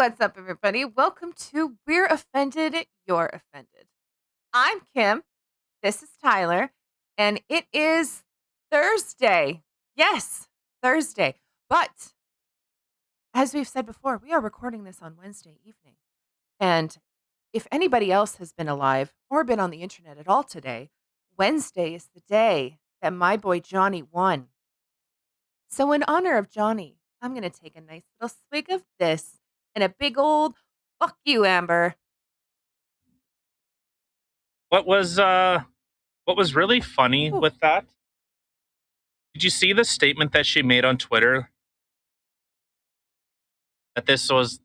What's up, everybody? Welcome to We're Offended, You're Offended. I'm Kim. This is Tyler. And it is Thursday. Yes, Thursday. But as we've said before, we are recording this on Wednesday evening. And if anybody else has been alive or been on the internet at all today, Wednesday is the day that my boy Johnny won. So, in honor of Johnny, I'm going to take a nice little swig of this and a big old fuck you, Amber. What was really funny Ooh. with that? Did you see the statement that she made on Twitter that this was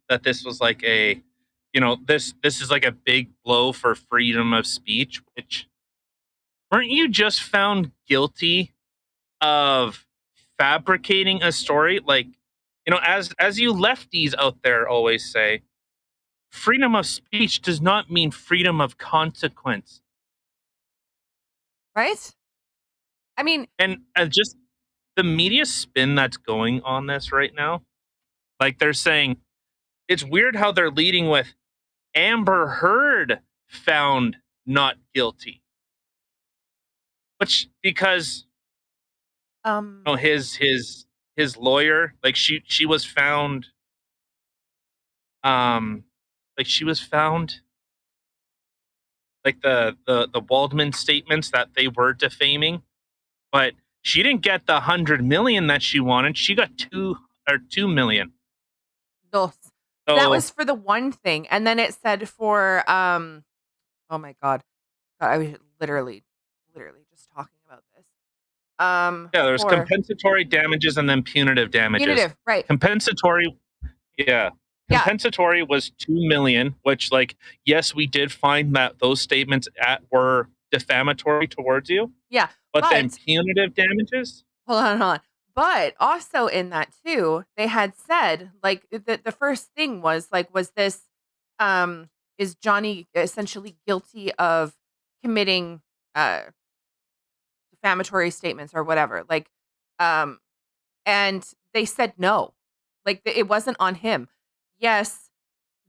like a this is like a big blow for freedom of speech, which weren't you just found guilty of fabricating a story? Like, as you lefties out there always say, freedom of speech does not mean freedom of consequence. Right? I mean, And just the media spin that's going on this right now, like they're saying, it's weird how they're leading with Amber Heard found not guilty, which because his lawyer, like she was found, like she was found, like the Waldman statements that they were defaming, but she didn't get the 100 million that she wanted. She got 2 million. dos. That So was for the one thing. And then it said for, oh my God. I was literally just talking about this. yeah, there's For compensatory damages and then punitive damages. punitive, right. Compensatory, yeah. Yeah. Compensatory was 2 million, which, like, yes, we did find that those statements were defamatory towards you. Yeah. But then punitive damages? Hold on. But also in that too, they had said like the first thing was like, was this is Johnny essentially guilty of committing defamatory statements or whatever? Like, um, and they said no, like it wasn't on him. Yes,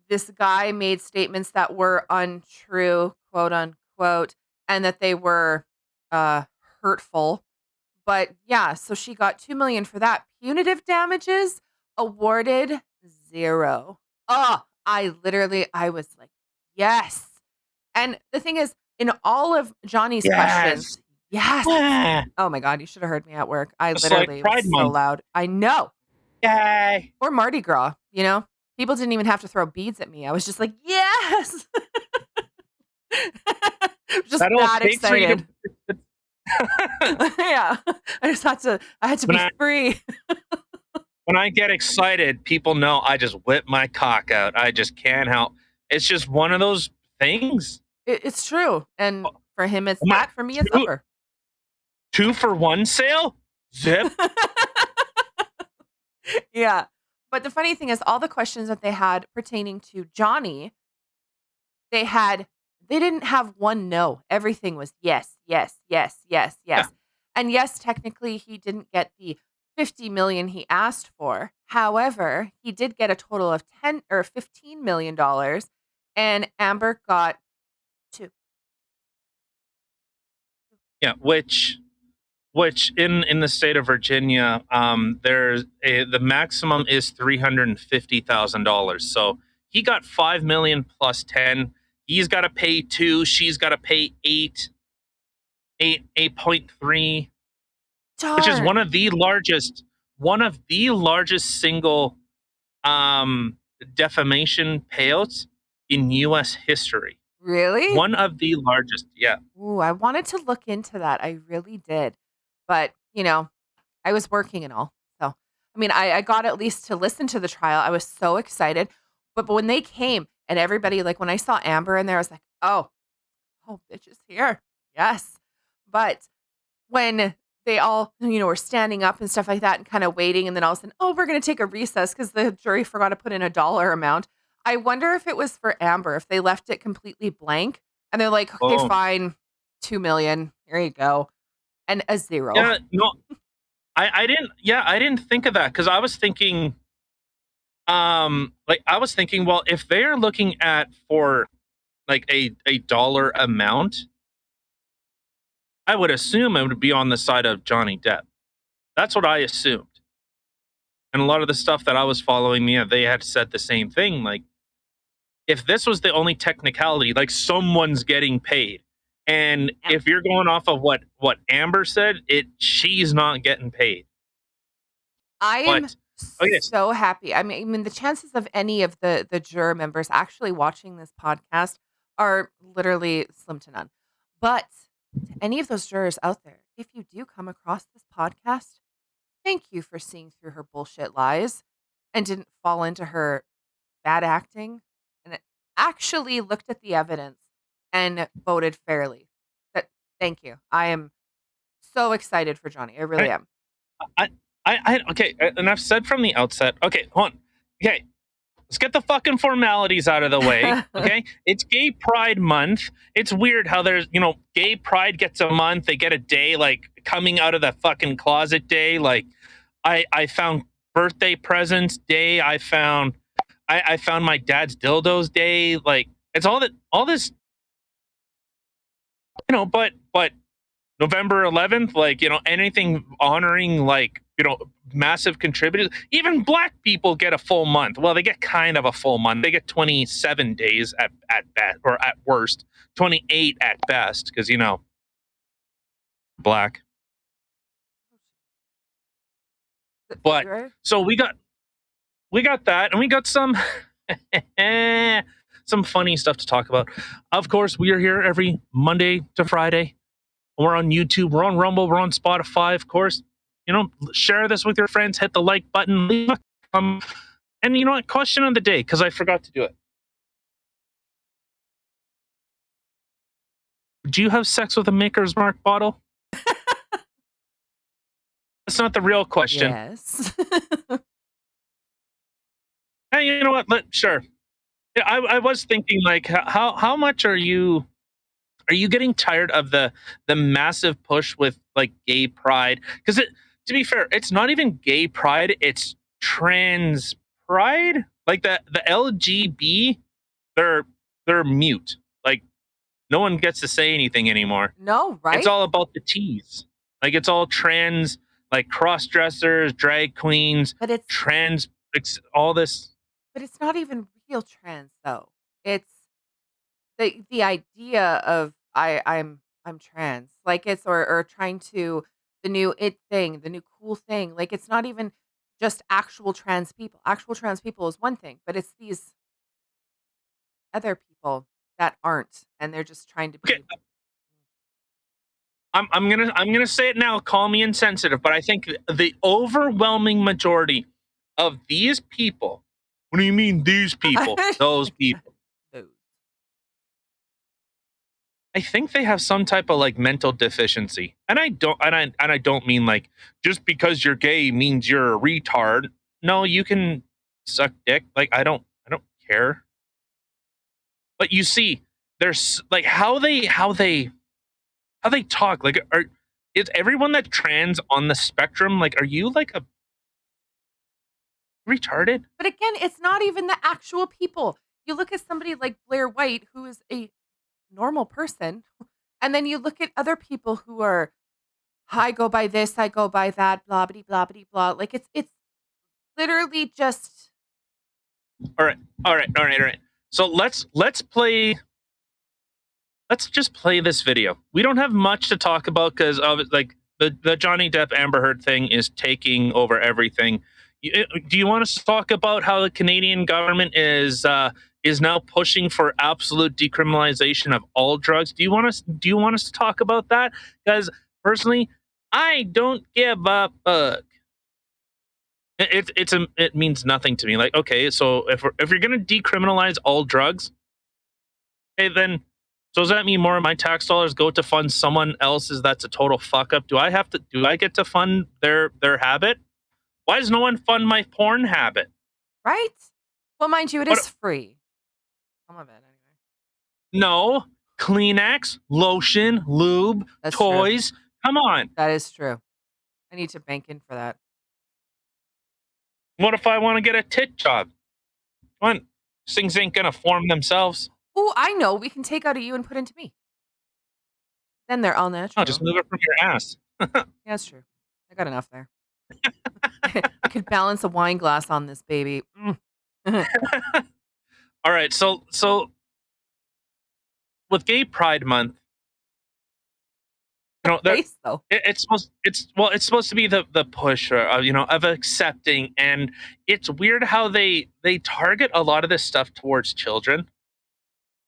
this guy made statements that were untrue, quote unquote, and that they were hurtful. But yeah, so she got 2 million for that. Punitive damages awarded 0. Oh, I was like, yes. And the thing is, in all of Johnny's questions, yes. Oh my God, you should have heard me at work. I It's literally like Pride was so Month. loud. I know. Yay! Or Mardi Gras, People didn't even have to throw beads at me. I was just like, yes. Just That all that takes for you excited. to- Yeah. I had to be free. When I get excited, people know I just whip my cock out. I just can't help. It's just one of those things. It's true. And for him, it's My- that. For me, it's upper. 2-for-1 sale? Zip. Yeah. But the funny thing is, all the questions that they had pertaining to Johnny, they didn't have one no. Everything was yes, yes, yes, yes, yes. Yeah. And yes, technically he didn't get the 50 million he asked for. However, he did get a total of 10 or 15 million dollars, and Amber got 2. Yeah, which in the state of Virginia, the maximum is $350,000. So he got 5 million plus 10. He's got to pay 2. She's got to pay 8.3, which is one of the largest single defamation payouts in U.S. history. Really? One of the largest, yeah. Ooh, I wanted to look into that. I really did. But, I was working and all. So, I mean, I got at least to listen to the trial. I was so excited. But when they came and everybody, like when I saw Amber in there, I was like, oh, bitch is here. Yes. But when they all, were standing up and stuff like that and kind of waiting, and then all of a sudden, oh, we're going to take a recess because the jury forgot to put in a dollar amount. I wonder if it was for Amber, if they left it completely blank and they're like, okay, fine, 2 million, here you go, and a 0. Yeah, no, I didn't think of that because I was thinking Like I was thinking, well, if they're looking at for like a dollar amount, I would assume it would be on the side of Johnny Depp. That's what I assumed. And a lot of the stuff that I was following, yeah, they had said the same thing. Like, if this was the only technicality, like someone's getting paid, and Yep. if you're going off of what Amber said, she's not getting paid. I am But oh yes, so happy. I mean, the chances of any of the juror members actually watching this podcast are literally slim to none. But to any of those jurors out there, if you do come across this podcast, thank you for seeing through her bullshit lies and didn't fall into her bad acting and actually looked at the evidence and voted fairly. That Thank you. I am so excited for Johnny. I really I, am. okay, and I've said from the outset. Okay, hold on. Okay, let's get the fucking formalities out of the way. Okay, it's Gay Pride Month. It's weird how there's Gay Pride gets a month. They get a day like coming out of the fucking closet day. Like I found birthday presents day. I found my dad's dildos day. Like it's all this but November 11th, like anything honoring like massive contributors. Even black people get a full month. Well, they get kind of a full month. They get 27 days at best, or at worst 28 at best, because black. Is it But February? so we got that, and we got some some funny stuff to talk about. Of course, we are here every Monday to Friday. We're on YouTube, we're on Rumble, we're on Spotify, of course. Share this with your friends, hit the like button, leave a comment. And you know what? Question of the day, because I forgot to do it. Do you have sex with a Maker's Mark bottle? That's not the real question. Yes. Hey, you know what? Sure. Yeah, I was thinking, like, how much are you getting tired of the massive push with like gay pride? Because to be fair, it's not even gay pride; it's trans pride. Like the LGB, they're they're mute. Like no one gets to say anything anymore. No, It's right? all about the T's. Like it's all trans, like cross dressers, drag queens, But it's trans, all this. but it's not even real trans though. It's the idea of I'm trans. Like it's or trying to the new it thing, the new cool thing. Like it's not even just actual trans people. Actual trans people is one thing, but it's these other people that aren't and they're just trying to Okay, be I'm gonna say it now. Call me insensitive, but I think the overwhelming majority of these people. What do you mean these people? Those people. those. I think they have some type of like mental deficiency, and I don't mean like just because you're gay means you're a retard. No, you can suck dick. Like I don't care. But you see, there's like how they talk. Like is everyone that trans on the spectrum? Like, are you like a retarded? But again, it's not even the actual people. You look at somebody like Blair White, who is a normal person, and then you look at other people who are, I go by this, I go by that, blah blah blah blah blah. Like it's literally just All right, all right, all right, all right. So let's just play this video. We don't have much to talk about because of like the Johnny Depp Amber Heard thing is taking over everything. Do you want us to talk about how the Canadian government is now pushing for absolute decriminalization of all drugs? Do you want us to talk about that? Because personally, I don't give a fuck. It means nothing to me. Like, okay, so if you're gonna decriminalize all drugs, okay, then so does that mean more of my tax dollars go to fund someone else's that's a total fuck up? Do I get to fund their habit? Why does no one fund my porn habit? right. Well, mind you, it is What free. Some of it, anyway. no. Kleenex, lotion, lube, That's true. toys. Come on. That is true. I need to bank in for that. What if I want to get a tit job? What? Things ain't gonna form themselves. Oh, I know. We can take out of you and put into me. Then they're all No, just natural. move it from your ass. Yeah, that's true. I got enough there. I could balance a wine glass on this baby. All right, so with Gay Pride Month, that Face though. it's supposed to be the push, of accepting, and it's weird how they target a lot of this stuff towards children.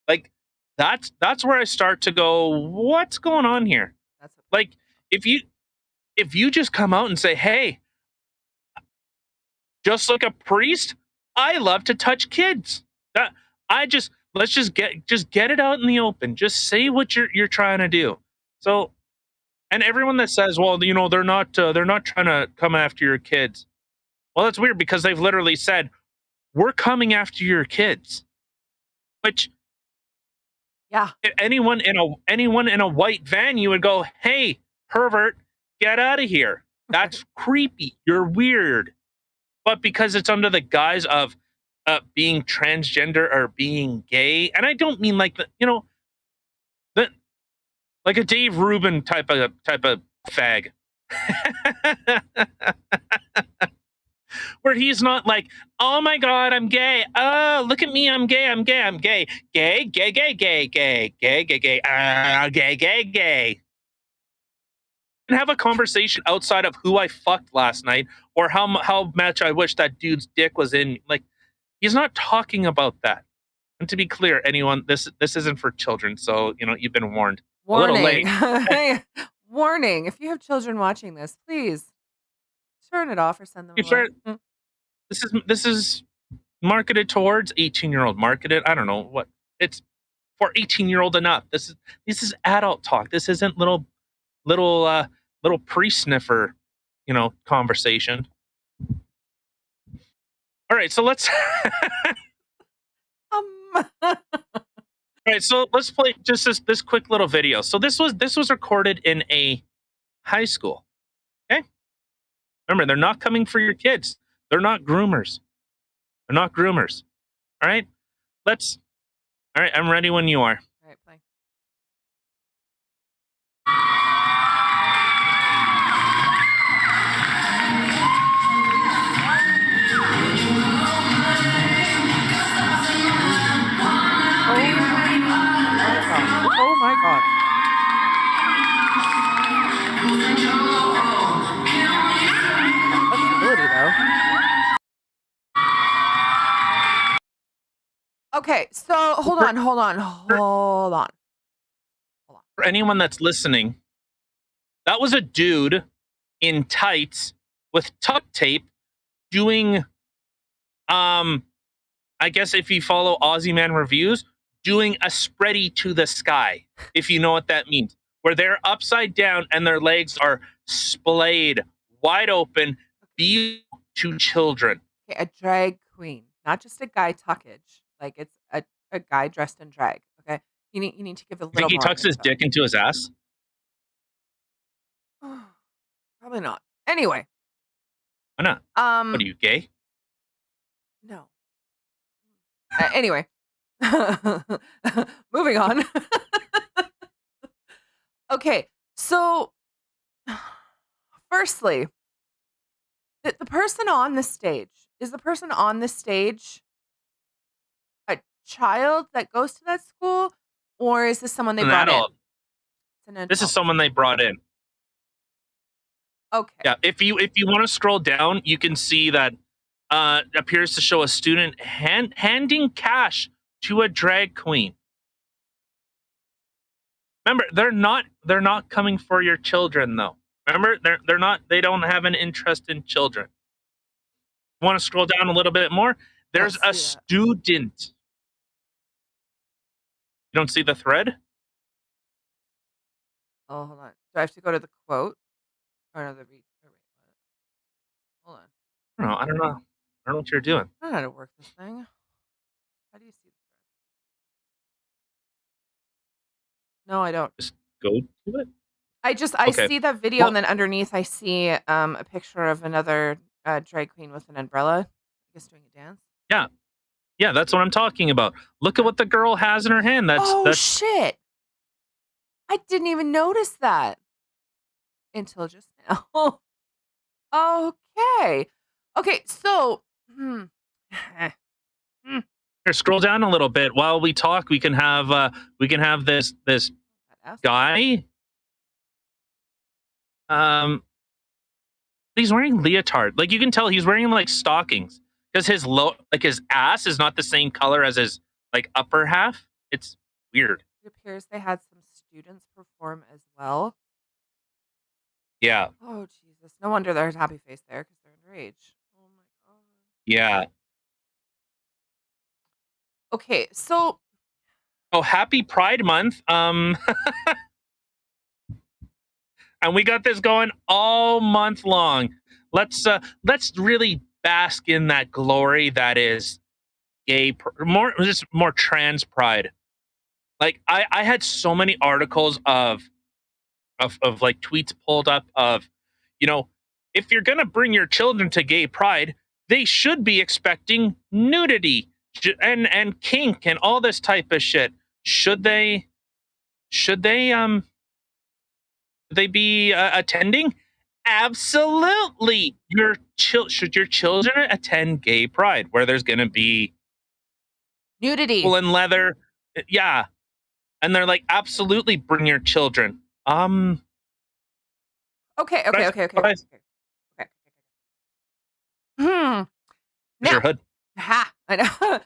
Like that's where I start to go, what's going on here? That's what Like if you just come out and say, hey, just like a priest, I love to touch kids. That I just let's just get it out in the open. Just say what you're trying to do. So, and everyone that says, well, they're not trying to come after your kids. Well, that's weird because they've literally said, we're coming after your kids. Which yeah. anyone in a white van, you would go, hey, pervert, get out of here. That's creepy. You're weird. But because it's under the guise of being transgender or being gay, and I don't mean like the like a Dave Rubin type of fag, where he's not like, oh my god, I'm gay. Oh, look at me, I'm gay, I'm gay, I'm gay, gay, gay, gay, gay, gay, gay, gay, gay, gay, gay, gay. And have a conversation outside of who I fucked last night or how much I wish that dude's dick was in. Like, he's not talking about that. And to be clear, anyone, this isn't for children, so you've been warned. A little Warning. late. Warning. If you have children watching this, please turn it off or send them To be fair, away. this is marketed towards 18-year-old. Marketed, I don't know what it's for 18-year-old and up. This is adult talk. This isn't little little pre-sniffer, conversation. All right, so let's Um, all right, so let's play just this quick little video. So this was recorded in a high school. Okay? Remember, they're not coming for your kids. They're not groomers. They're not groomers. All right? Let's All right, I'm ready when you are. all right, play. Oh my god. Flexibility though. Okay, so hold For, on. for anyone that's listening, that was a dude in tights with tuck tape doing I guess if you follow Aussie Man Reviews, doing a spready to the sky, if you know what that means, where they're upside down and their legs are splayed wide open, be to children. Okay, a drag queen, not just a guy tuckage. Like it's a guy dressed in drag. Okay, you need to give a You think little he more tucks his info. dick into his ass? Probably not. Anyway, Why not? What are you, gay? no. Anyway, moving on. Okay, so firstly, the person on the stage is the person on the stage a child that goes to that school, or is this someone they An brought in? adult. It's an This is adult. someone they brought in. Okay. Yeah, if you want to scroll down, you can see that appears to show a student handing cash to a drag queen. Remember, they're not coming for your children though. Remember, they don't have an interest in children. Want to scroll down a little bit more? I don't There's a see that. student. You don't see the thread? Oh, hold on. Do I have to go to the quote? Or no, the read. Or wait, what? Hold on. I don't know. I don't know what you're doing. I don't know how to work this thing. How do you see the thread? No, I don't. Just go to it. I Okay. see that video, Well, and then underneath I see a picture of another drag queen with an umbrella, I guess doing a dance. Yeah. Yeah, that's what I'm talking about. Look at what the girl has in her hand. Oh, That's shit. I didn't even notice that until just now. Okay. Okay, so, hmm, here, scroll down a little bit. While we talk, we can have this that ass. guy. Um he's wearing leotard. Like you can tell he's wearing like stockings because his ass is not the same color as his like upper half. It's weird. It appears they had some students perform as well. Yeah. Oh, Jesus. No wonder there's a happy face there because they're underage. Oh my god. Yeah. Okay, so Oh, happy Pride Month. And we got this going all month long. Let's really bask in that glory that is more trans pride. Like I had so many articles of like tweets pulled up of, you know, if you're gonna bring your children to gay pride, they should be expecting nudity and kink and all this type of shit. Should they? Should they be attending? Absolutely. Should your children attend gay pride where there's going to be nudity. wool and leather? Yeah, and they're like, absolutely, bring your children. Okay, But okay, okay, okay, but okay, okay. Hmm. here's your Now, hood. ha! I know.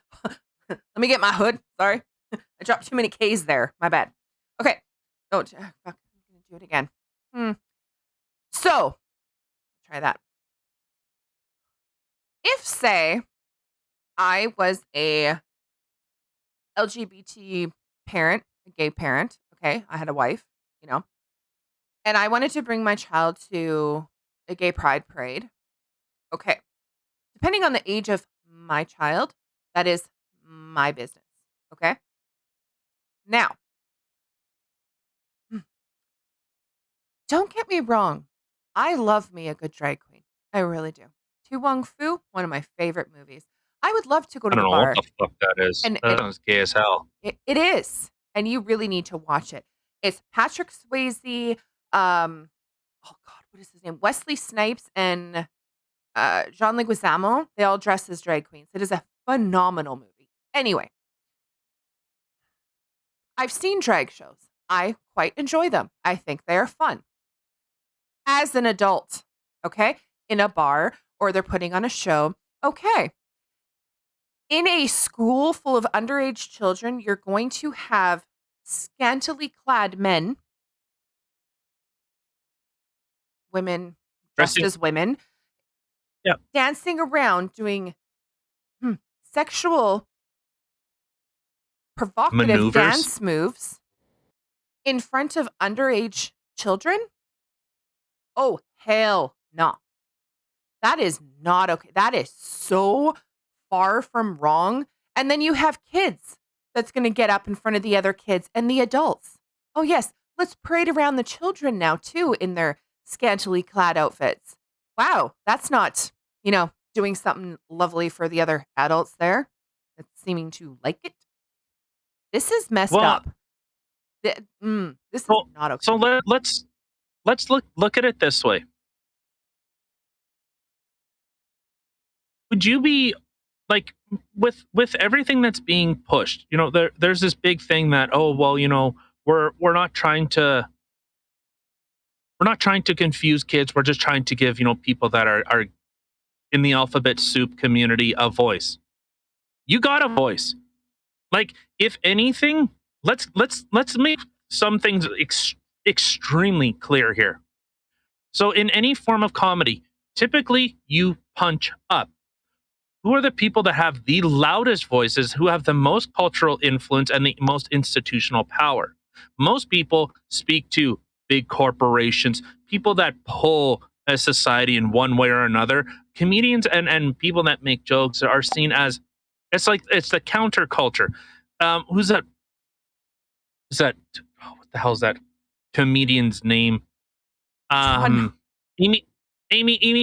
Let me get my hood. Sorry, I dropped too many K's there. My bad. Okay. Oh, fuck. I'm gonna do it again. Hmm. So, try that. If, say, I was a LGBT parent, a gay parent, okay, I had a wife, you know, and I wanted to bring my child to a gay pride parade, okay, depending on the age of my child, that is my business, okay? Now, hmm, don't get me wrong. I love me a good drag queen. I really do. Tu Wong Fu, one of my favorite movies. I would love to go I to don't the know what bar, the fuck that is. and That sounds gay as hell. it is, and you really need to watch it. It's Patrick Swayze, um, oh god, what is his name? Wesley Snipes and, John Leguizamo. They all dress as drag queens. It is a phenomenal movie. Anyway, I've seen drag shows. I quite enjoy them. I think they are fun. As an adult, okay? In a bar or they're putting on a show, okay. In a school full of underage children, you're going to have scantily clad men, women dressed Dressing, as women, yeah, dancing around doing sexual provocative maneuvers. dance moves in front of underage children? Oh, hell no. That is not okay. That is so far from wrong. And then you have kids that's going to get up in front of the other kids and the adults. Oh, yes. Let's parade around the children now, too, in their scantily clad outfits. Wow. That's not, doing something lovely for the other adults there that's seeming to like it. This is messed Well, up. This is so not so okay. let's look at it this way. Would you be like with everything that's being pushed? There's this big thing that, oh well, we're not trying to confuse kids. We're just trying to give people that are in the alphabet soup community a voice. You got a voice. Like, if anything, let's make some things extremely clear here. So in any form of comedy, typically you punch up. Who are the people that have the loudest voices, who have the most cultural influence and the most institutional power? Most people speak to big corporations, people that pull a society in one way or another. Comedians and people that make jokes are seen as, it's the counterculture. Who's that? Is that, oh, what the hell is that comedian's name? Which one? Um, Amy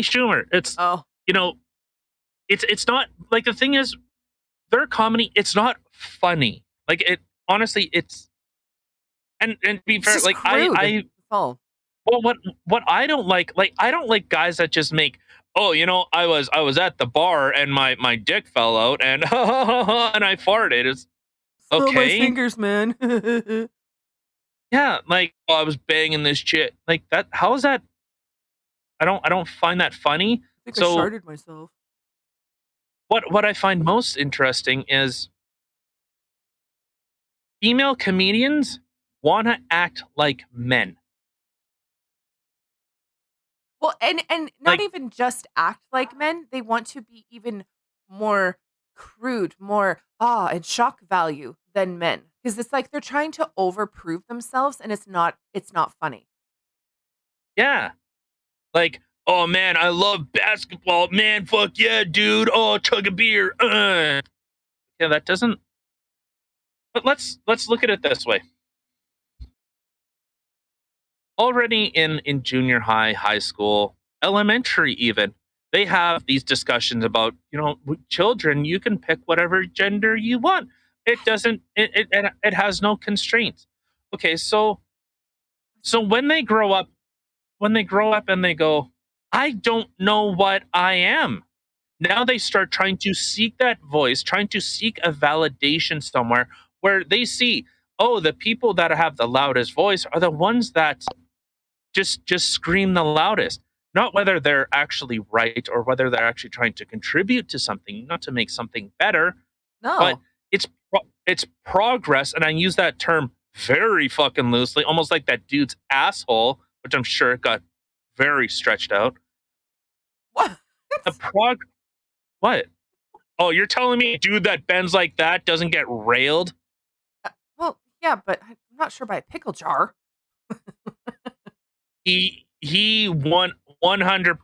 Schumer. It's Oh. you know, it's not like the thing is their comedy. It's not funny. Like it honestly, it's and to be It's fair, just like crude. I That's all. well, what I don't like I don't like guys that just make, oh, I was at the bar and my dick fell out and and I farted. It's Smell my okay. fingers, man. Yeah, like, oh, I was banging this chick. Like that. How is that? I don't find that funny. I think I So sharded myself. what I find most interesting is female comedians want to act like men. Well, and not Like, even just act like men, they want to be even more crude, more awe and shock value than men. Because it's like they're trying to overprove themselves and it's not funny. yeah, like, oh man, I love basketball. Man, fuck yeah, dude. Oh, chug a beer. Yeah, that doesn't. But let's look at it this way. Already in junior high, high school, elementary, even they have these discussions about, with children. You can pick whatever gender you want. It doesn't. It has no constraints. Okay, so when they grow up and they go, I don't know what I am. Now they start trying to seek that voice, trying to seek a validation somewhere where they see, oh, the people that have the loudest voice are the ones that just scream the loudest. Not whether they're actually right or whether they're actually trying to contribute to something, not to make something better, but No. it's progress, and I use that term very fucking loosely, almost like that dude's asshole, which I'm sure got very stretched out. What? The prog what? Oh, you're telling me a dude that bends like that doesn't get railed? Well, yeah, but I'm not sure by a pickle jar. He won 100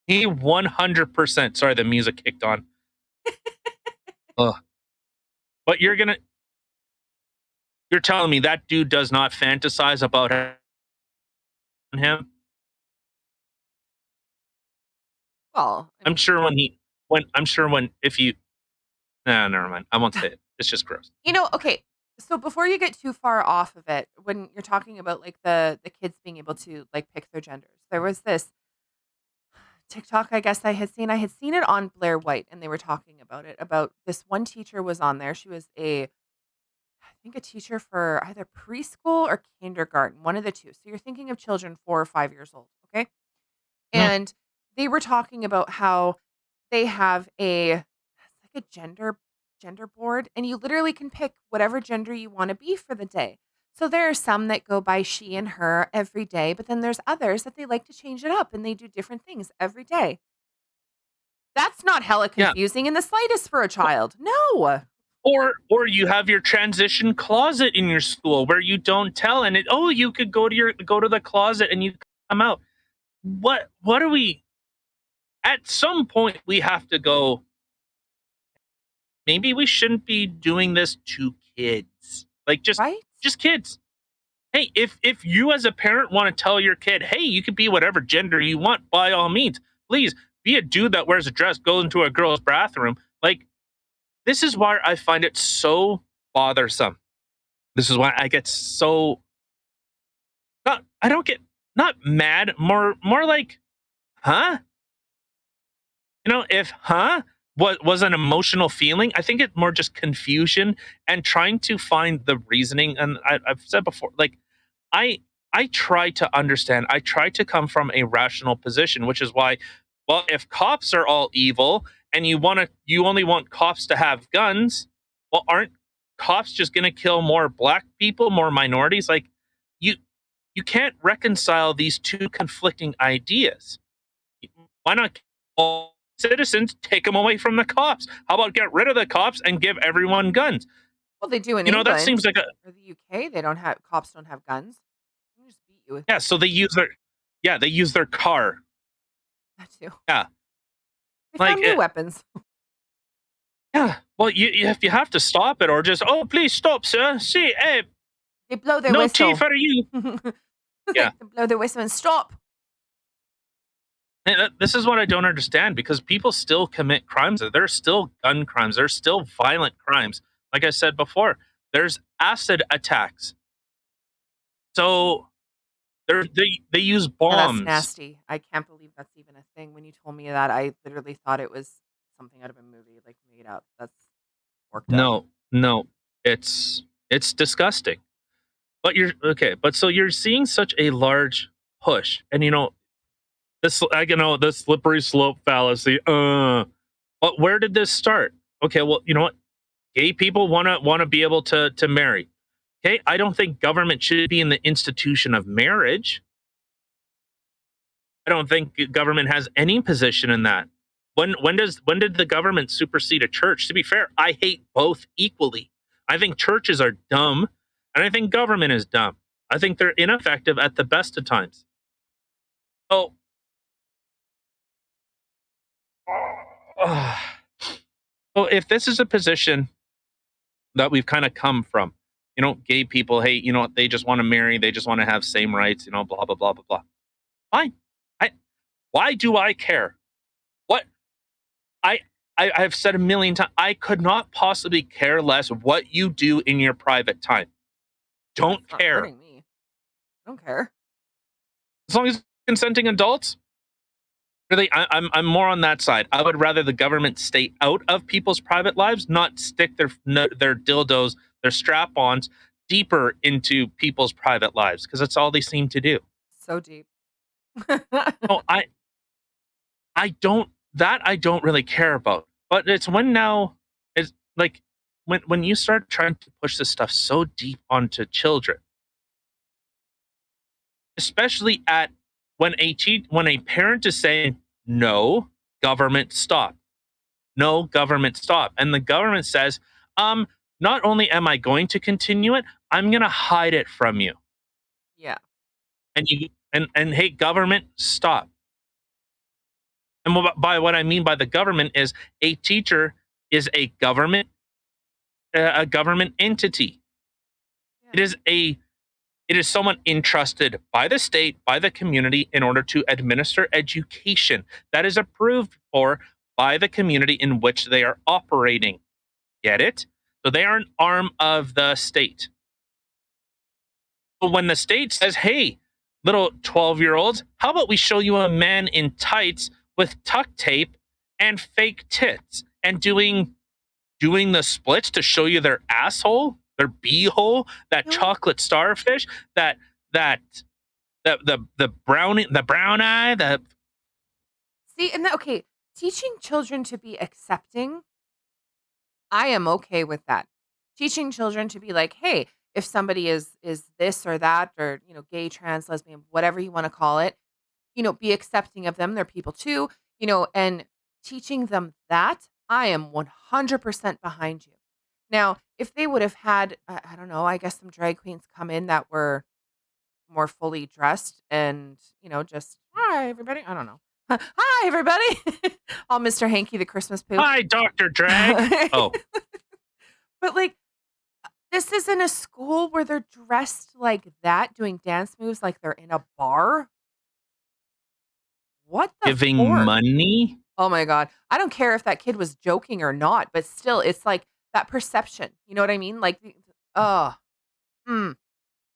he 100%. Sorry, the music kicked on. Ugh. But you're telling me that dude does not fantasize about him? Well, I I'm mean, sure when if you nah, never mind. I won't say it. It's just gross. okay. So before you get too far off of it, when you're talking about like the kids being able to like pick their genders, there was this TikTok, I guess I had seen it on Blair White and they were talking about it. About this one teacher was on there. She was I think a teacher for either preschool or kindergarten, one of the two. So you're thinking of children 4 or 5 years old, okay? Mm, And they were talking about how they have it's like a gender board and you literally can pick whatever gender you want to be for the day. So there are some that go by she and her every day, but then there's others that they like to change it up and they do different things every day. That's not hella yeah. confusing in the slightest for a child. No. Or you have your transition closet in your school where you don't tell and you could go to the closet and you come out. What are we at some point we have to go, maybe we shouldn't be doing this to kids. Like Right? just kids. Hey, if you as a parent want to tell your kid, hey, you could be whatever gender you want, by all means, please be a dude that wears a dress, goes into a girl's bathroom. Like, this is why I find it so bothersome. This is why I get so not I don't get not mad, more like, huh? If what was an emotional feeling, I think it's more just confusion and trying to find the reasoning. And I've said before, like, I I try to understand. I try to come from a rational position, which is why, well, if cops are all evil and you only want cops to have guns, well, aren't cops just going to kill more black people, more minorities? Like, you you can't reconcile these two conflicting ideas. Why not kill all citizens? Take them away from the cops. How about get rid of the cops and give everyone guns? Well, they do in That seems England like a or the UK. They don't have cops don't have guns. They just beat you with yeah. So they use their car. that too. Yeah, They like found new weapons. yeah. Well, if you have to stop it or just, oh, please stop, sir. See, hey, They blow their no tea whistle. for you. They Yeah, blow their whistle and stop. This is what I don't understand, because people still commit crimes. There's still gun crimes. There's still violent crimes. Like I said before, there's acid attacks. So they use Yeah, that's bombs. nasty. I can't believe that's even a thing. When you told me that, I literally thought it was something out of a movie, like, made up. That's worked up. No, no, it's disgusting. But you're okay. But so you're seeing such a large push, and this, the slippery slope fallacy. But where did this start? Okay, well, you know what? Gay people wanna be able to marry. Okay, I don't think government should be in the institution of marriage. I don't think government has any position in that. When did the government supersede a church? To be fair, I hate both equally. I think churches are dumb, and I think government is dumb. I think they're ineffective at the best of times. Oh, so if this is a position that we've kind of come from, gay people, hey, they just want to marry, they just want to have same rights, blah blah blah blah blah. Fine. I Why do I care? What I I've said a million times, I could not possibly care less what you do in your private time. Don't It's not care. hurting me. I don't care. As long as consenting adults, really, I'm more on that side. I would rather the government stay out of people's private lives, not stick their dildos, their strap-ons deeper into people's private lives, because that's all they seem to do. So deep. Oh, I don't really care about. But it's when now it's like when you start trying to push this stuff so deep onto children, especially at when a parent is saying no, government stop. No, government stop. And the government says, not only am I going to continue it, I'm going to hide it from you. Yeah. And hey, government, stop. And by what I mean by the government is a teacher is a government entity. Yeah. It is someone entrusted by the state, by the community, in order to administer education that is approved for by the community in which they are operating. Get it? So they are an arm of the state. But when the state says, hey, little 12-year-olds, how about we show you a man in tights with tuck tape and fake tits and doing the splits to show you their asshole, their beehole, that You know what? chocolate starfish, that that the brown eye, the See, and that, okay, teaching children to be accepting, I am okay with that. Teaching children to be like, hey, if somebody is this or that, or gay, trans, lesbian, whatever you want to call it, be accepting of them. They're people too, and teaching them that, I am 100% behind you. Now, if they would have had, I don't know, I guess some drag queens come in that were more fully dressed and, just, hi, everybody. I don't know. Hi, everybody. All Mr. Hanky the Christmas poo. hi, Dr. Drag. Oh, But, like, this is in a school where they're dressed like that, doing dance moves like they're in a bar. What the giving for? money. Oh my god. I don't care if that kid was joking or not, but still, it's like that perception. You know what I mean? Like, oh, mm,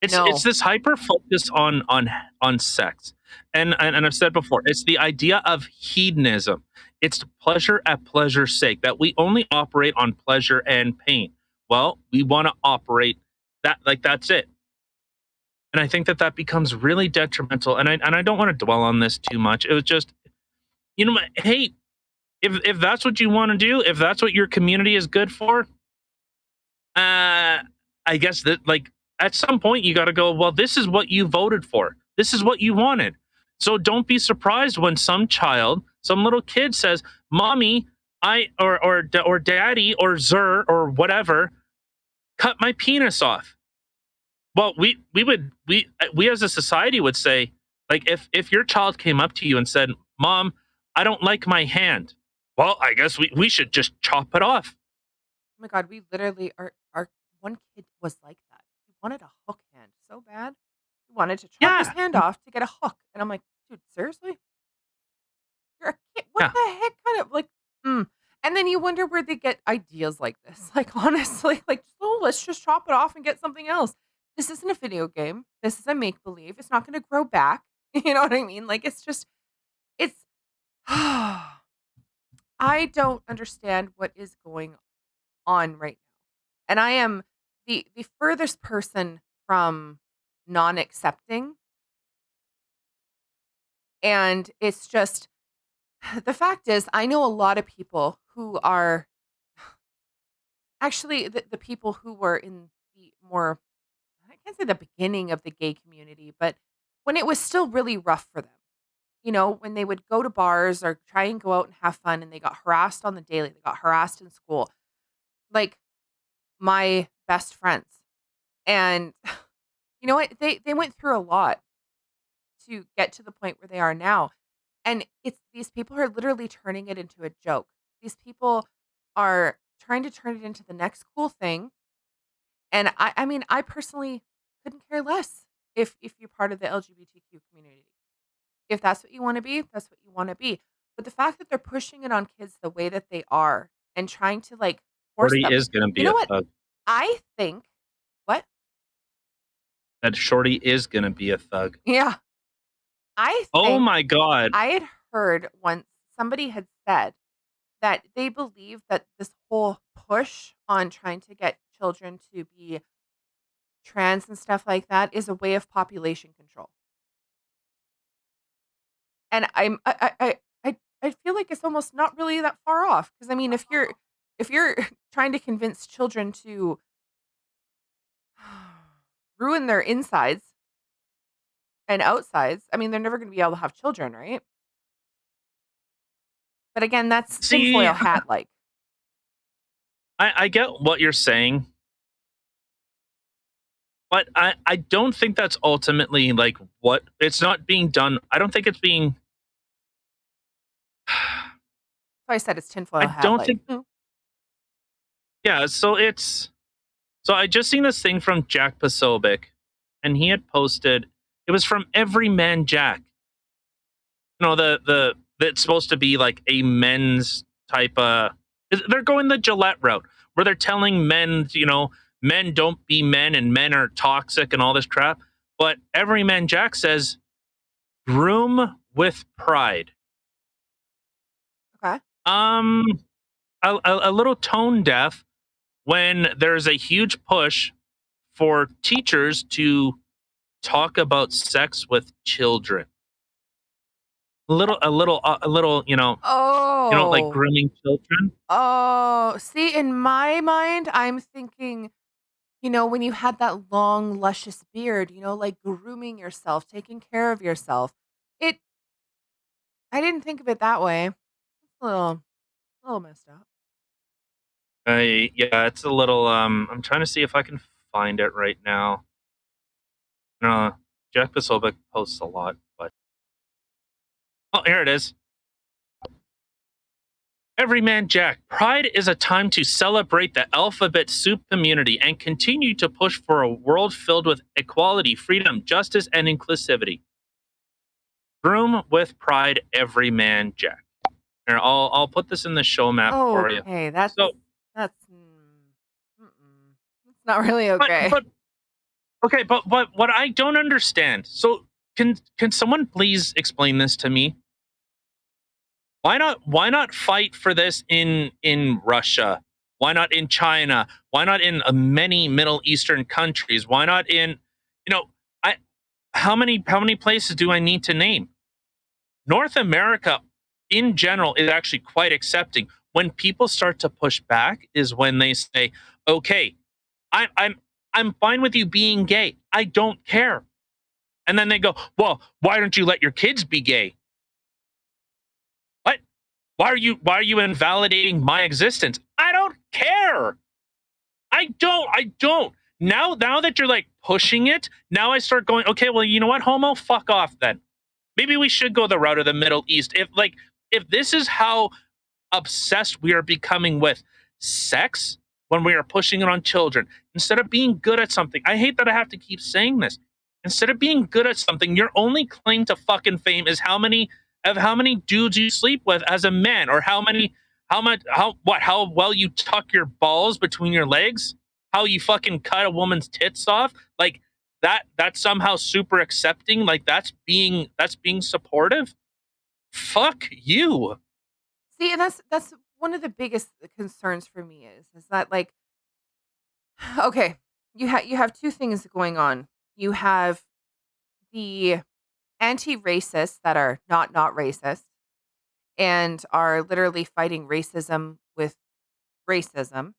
It's no. this hyper focus on sex, and I've said before, it's the idea of hedonism. It's pleasure at pleasure's sake, that we only operate on pleasure and pain. Well, we want to operate that, like, that's it. And I think that that becomes really detrimental. And I don't want to dwell on this too much. It was just, hey, if that's what you want to do, if that's what your community is good for, I guess that, like, at some point you got to go, well, this is what you voted for. This is what you wanted. So don't be surprised when some little kid says, "Mommy, or Daddy or Zer or whatever cut my penis off." Well, we as a society would say, like, if your child came up to you and said, "Mom, I don't like my hand." Well, I guess we should just chop it off. Oh my god, we literally our one kid was like that. He wanted a hook hand so bad. He wanted to chop his Yeah. hand off to get a hook. And I'm like, dude, seriously? what Yeah. the heck kind of like, and then you wonder where they get ideas like this. Like, honestly, like, "Oh, let's just chop it off and get something else." This isn't a video game. This is a make believe. It's not gonna grow back. You know what I mean? Like, it's just it's I don't understand what is going on right now. And I am the furthest person from non-accepting, and it's just the fact is I know a lot of people who are actually the people who were in the more I can't say the beginning of the gay community, but when it was still really rough for them. You know, when they would go to bars or try and go out and have fun and they got harassed on the daily, they got harassed in school. Like my best friends. And you know what? They went through a lot to get to the point where they are now. And it's these people are literally turning it into a joke. These people are trying to turn it into the next cool thing. And I mean, I personally couldn't care less if you're part of the LGBTQ community. If that's what you wanna be, that's what you wanna be. But the fact that they're pushing it on kids the way that they are and trying to, like, force Shorty them. is gonna You be know a what? thug. I think what? That Shorty is gonna be a thug. Yeah. I Oh think my god. I had heard once somebody had said that they believe that this whole push on trying to get children to be trans and stuff like that is a way of population control. And I feel like it's almost not really that far off because I mean, if you're trying to convince children to ruin their insides and outsides, I mean, they're never gonna be able to have children, right? But again, that's See, tinfoil hat like. I get what you're saying, but I don't think that's ultimately like what it's not being done. I don't think it's being So I said it's I tinfoil hat don't like. think yeah, so I just seen this thing from Jack Posobiec and he had posted it was from Everyman Jack. You know, the that's supposed to be like a men's type they're going the Gillette route where they're telling men, you know, men don't be men and men are toxic and all this crap. But Everyman Jack says groom with pride. Okay. Um a little tone deaf when there's a huge push for teachers to talk about sex with children. A little, like Oh. grooming children. Oh, see, in my mind, I'm thinking, when you had that long, luscious beard, like grooming yourself, taking care of yourself. It I didn't think of it that way. A little messed up. Yeah, it's a little. I'm trying to see if I can find it right now. Uh, Jack Posobiec posts a lot, but oh, here it is. Everyman Jack, pride is a time to celebrate the alphabet soup community and continue to push for a world filled with equality, freedom, justice, and inclusivity. Groom with pride, Everyman Jack. Here, I'll put this in the show map for you. Okay, that's So, that's it's not really but okay. but okay, but what I don't understand. So, can someone please explain this to me? Why not fight for this in Russia? Why not in China? Why not in many Middle Eastern countries? Why not in I how many places do I need to name? North America in general is actually quite accepting. When people start to push back is when they say, "Okay, I, I'm I'm fine with you being gay. I don't care." And then they go, "Well, why don't you let your kids be gay?" What? Why are you invalidating my existence? I don't care. I don't. Now that you're like pushing it, now I start going, okay, well, you know what, homo, fuck off then. Maybe we should go the route of the Middle East. If this is how obsessed we are becoming with sex when we are pushing it on children, instead of being good at something, I hate that I have to keep saying this. Instead of being good at something, your only claim to fucking fame is how many of how many dudes you sleep with as a man, or how well you tuck your balls between your legs, how you fucking cut a woman's tits off, like that's somehow super accepting, like that's being supportive. Fuck you. See, and that's one of the biggest concerns for me is that like okay, you have two things going on. You have the anti-racists that are not racist and are literally fighting racism with racism.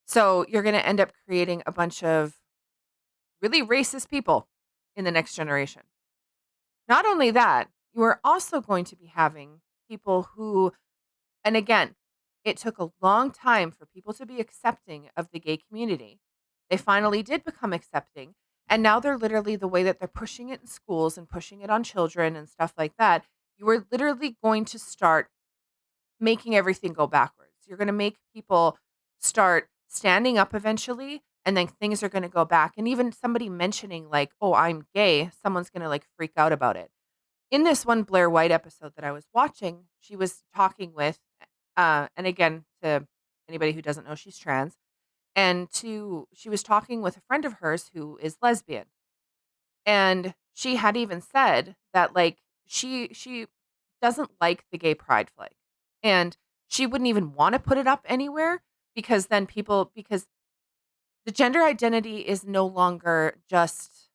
So you're going to end up creating a bunch of really racist people in the next generation. Not only that, you are also going to be having people who, and again, it took a long time for people to be accepting of the gay community. They finally did become accepting. And now they're literally the way that they're pushing it in schools and pushing it on children and stuff like that. You are literally going to start making everything go backwards. You're going to make people start standing up eventually, and then things are going to go back. And even somebody mentioning, like, oh, I'm gay, someone's going to like freak out about it. In this one Blair White episode that I was watching, she was talking with, and again, to anybody who doesn't know, she's trans. She was talking with a friend of hers who is lesbian. And she had even said that like she doesn't like the gay pride flag. And she wouldn't even want to put it up anywhere because then because the gender identity is no longer just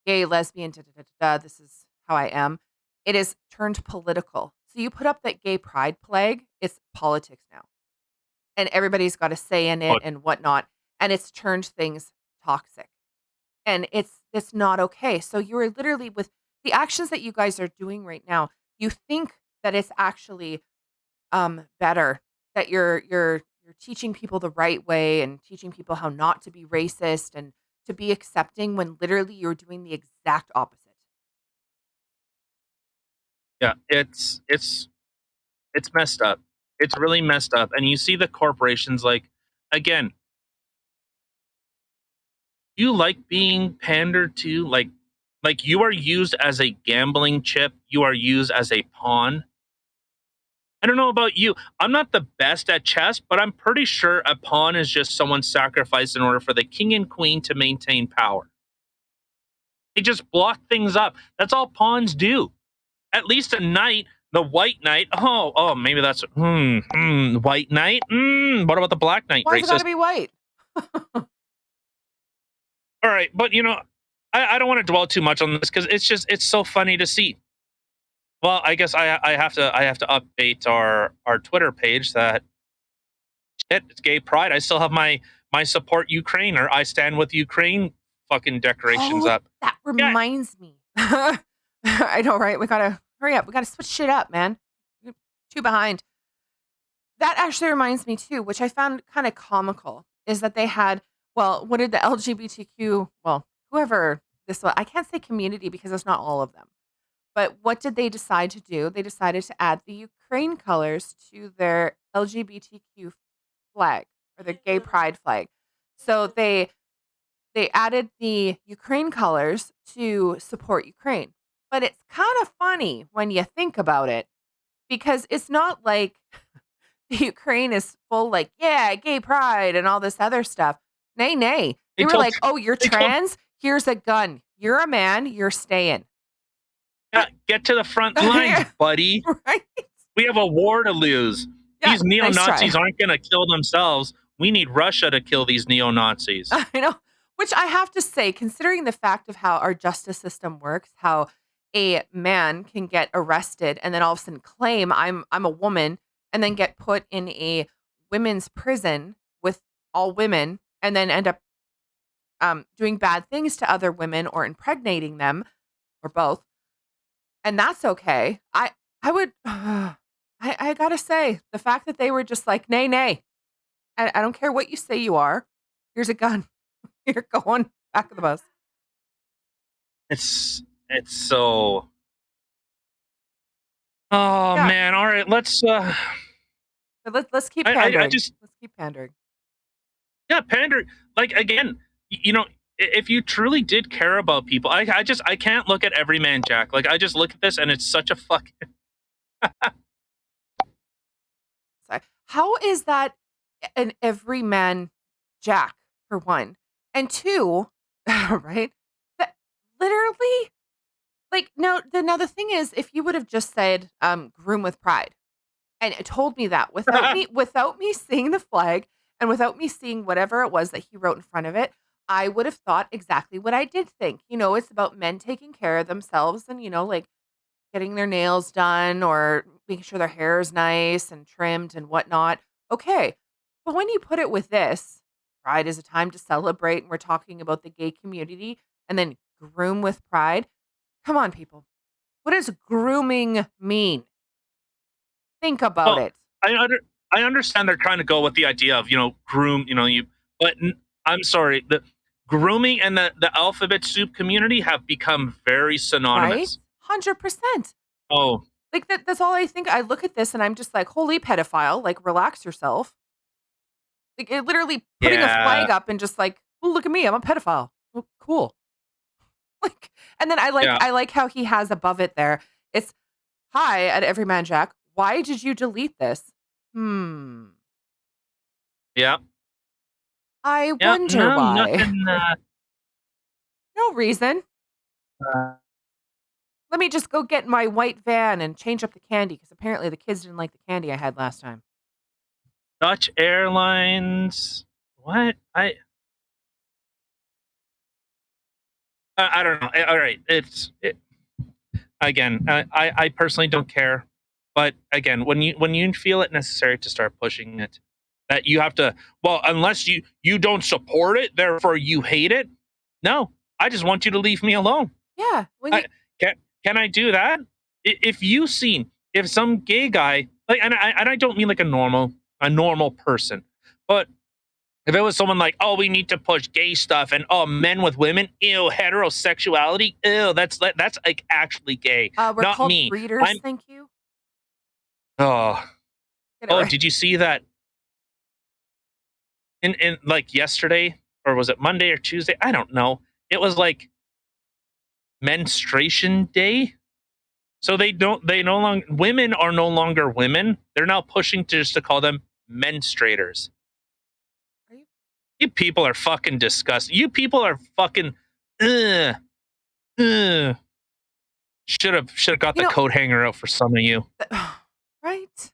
gay, lesbian, da, da, da, da, da, this is how I am. It is turned political. So you put up that gay pride flag, it's politics now. And everybody's got a say in it But and whatnot. And it's turned things toxic. And it's not okay. So you're literally with the actions that you guys are doing right now, you think that it's actually better, that you're teaching people the right way and teaching people how not to be racist and to be accepting when literally you're doing the exact opposite. yeah, it's messed up. It's really messed up. And you see the corporations, like, again, you like being pandered to, like you are used as a gambling chip, you are used as a pawn. I don't know about you. I'm not the best at chess, but I'm pretty sure a pawn is just someone sacrificed in order for the king and queen to maintain power. They just block things up. That's all pawns do. At least a knight, the white knight. Oh, maybe that's white knight. What about the black knight? Why's it got to Racist. be white? All right, but I don't want to dwell too much on this because it's so funny to see. Well, I guess I have to update our Twitter page that shit, it's gay pride. I still have my support Ukraine, or I stand with Ukraine fucking decorations Oh, up. that Yeah, reminds me. I know, right? We gotta hurry up. We gotta switch shit up, man. You're too behind. That actually reminds me too, which I found kind of comical, is that they had, well, what did the LGBTQ, well, whoever this was, I can't say community because it's not all of them, but what did they decide to do? They decided to add the Ukraine colors to their LGBTQ flag or the gay pride flag. So they added the Ukraine colors to support Ukraine. But it's kind of funny when you think about it because it's not like the Ukraine is full like, yeah, gay pride and all this other stuff. Nay, nay. they They were told like, oh, you're they told trans? Here's a gun. You're a man. You're staying. yeah, get to the front lines, Yeah, buddy. right? We have a war to lose. Yeah, These nice neo-Nazis try. aren't going to kill themselves. We need Russia to kill these neo-Nazis. I know. Which I have to say, considering the fact of how our justice system works, how a man can get arrested and then all of a sudden claim I'm a woman and then get put in a women's prison with all women and then end up doing bad things to other women or impregnating them or both. And that's okay. I would I gotta say the fact that they were just like nay nay, I don't care what you say you are. Here's a gun. You're going back of the bus. It's so. Oh Yeah, man! All right, let's. but let's keep I pandering. just Let's keep pandering. yeah, pander. Like again, you know, if you truly did care about people, I can't look at Everyman Jack. Like I just look at this and it's such a fucking Sorry. How is that an everyman Jack, for one? And two, right? That literally, like, now the thing is, if you would have just said, groom with pride and it told me that without me seeing the flag and without me seeing whatever it was that he wrote in front of it, I would have thought exactly what I did think. It's about men taking care of themselves and, like getting their nails done or making sure their hair is nice and trimmed and whatnot. Okay. But when you put it with this, pride is a time to celebrate, and we're talking about the gay community, and then groom with pride. Come on, people. What does grooming mean? Think about well, it, I under I understand they're trying to go with the idea of, groom, but I'm sorry, the grooming and the alphabet soup community have become very right? synonymous. 100%. Oh, Like that's all I think. I look at this and I'm just like, holy pedophile, like relax yourself. Like it literally putting a yeah, flag up and just like, oh, look at me, I'm a pedophile. Oh, cool. Like, and then I like yeah, I like how he has above it there. It's hi at Everyman Jack. Why did you delete this? Hmm. yeah, I yeah, wonder no, why. nothing, No reason. uh Let me just go get my white van and change up the candy because apparently the kids didn't like the candy I had last time. Dutch Airlines. What? I don't know. All right, again. I personally don't care, but again, when you feel it necessary to start pushing it, that you have to. Well, unless you don't support it, therefore you hate it. No, I just want you to leave me alone. Yeah. When you I can can I do that? If some gay guy, like, and I don't mean like a normal person, but if it was someone like, oh, we need to push gay stuff and oh, men with women, ew, heterosexuality, ew, that's like actually gay, we're not called me. breeders, I'm thank you. oh Get it oh, right. did you see that in like yesterday, or was it Monday or Tuesday? I don't know. It was like menstruation day. So they no longer women are no longer women. They're now pushing to just to call them menstruators. Are you You people are fucking disgusting. You people are fucking ugh, ugh. Should have got you the know, coat hanger out for some of you. right?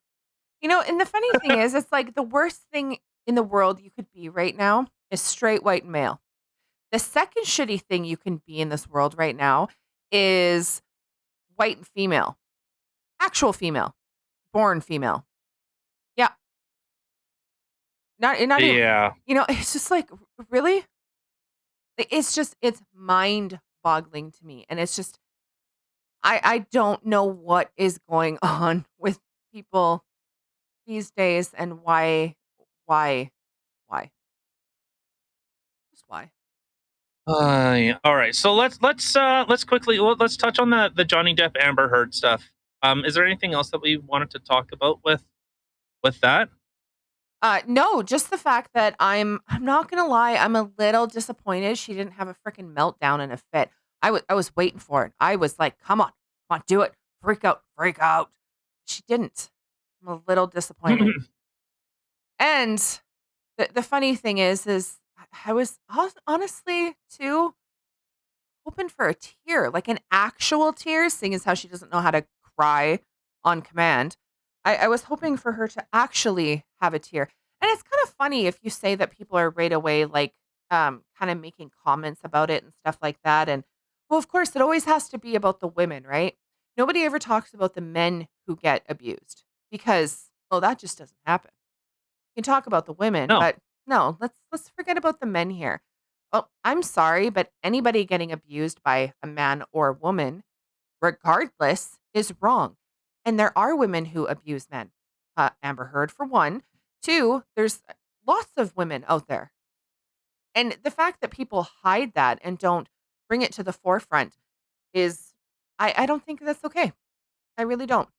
And the funny thing is, it's like the worst thing in the world you could be right now is straight white male. The second shitty thing you can be in this world right now is white and female, actual female, born female. Yeah, not even. Yeah. It's just like really. It's mind boggling to me, and it's just I don't know what is going on with people these days, and why, just why. Yeah. All right. So let's quickly let's touch on the Johnny Depp Amber Heard stuff. Is there anything else that we wanted to talk about with that? No, just the fact that I'm not gonna lie, I'm a little disappointed she didn't have a freaking meltdown and a fit. I was waiting for it. I was like, come on, do it. Freak out, freak out. She didn't. I'm a little disappointed. And the funny thing is I was honestly too hoping for a tear, like an actual tear, seeing as how she doesn't know how to cry on command. I was hoping for her to actually have a tear. And it's kind of funny if you say that people are right away like kind of making comments about it and stuff like that. And well, of course, it always has to be about the women, right? Nobody ever talks about the men who get abused because, well, that just doesn't happen. You can talk about the women, No. but no, let's forget about the men here. Well, I'm sorry, but anybody getting abused by a man or a woman, regardless, is wrong. And there are women who abuse men. Amber Heard, for one. Two, there's lots of women out there. And the fact that people hide that and don't bring it to the forefront is, I don't think that's okay. I really don't.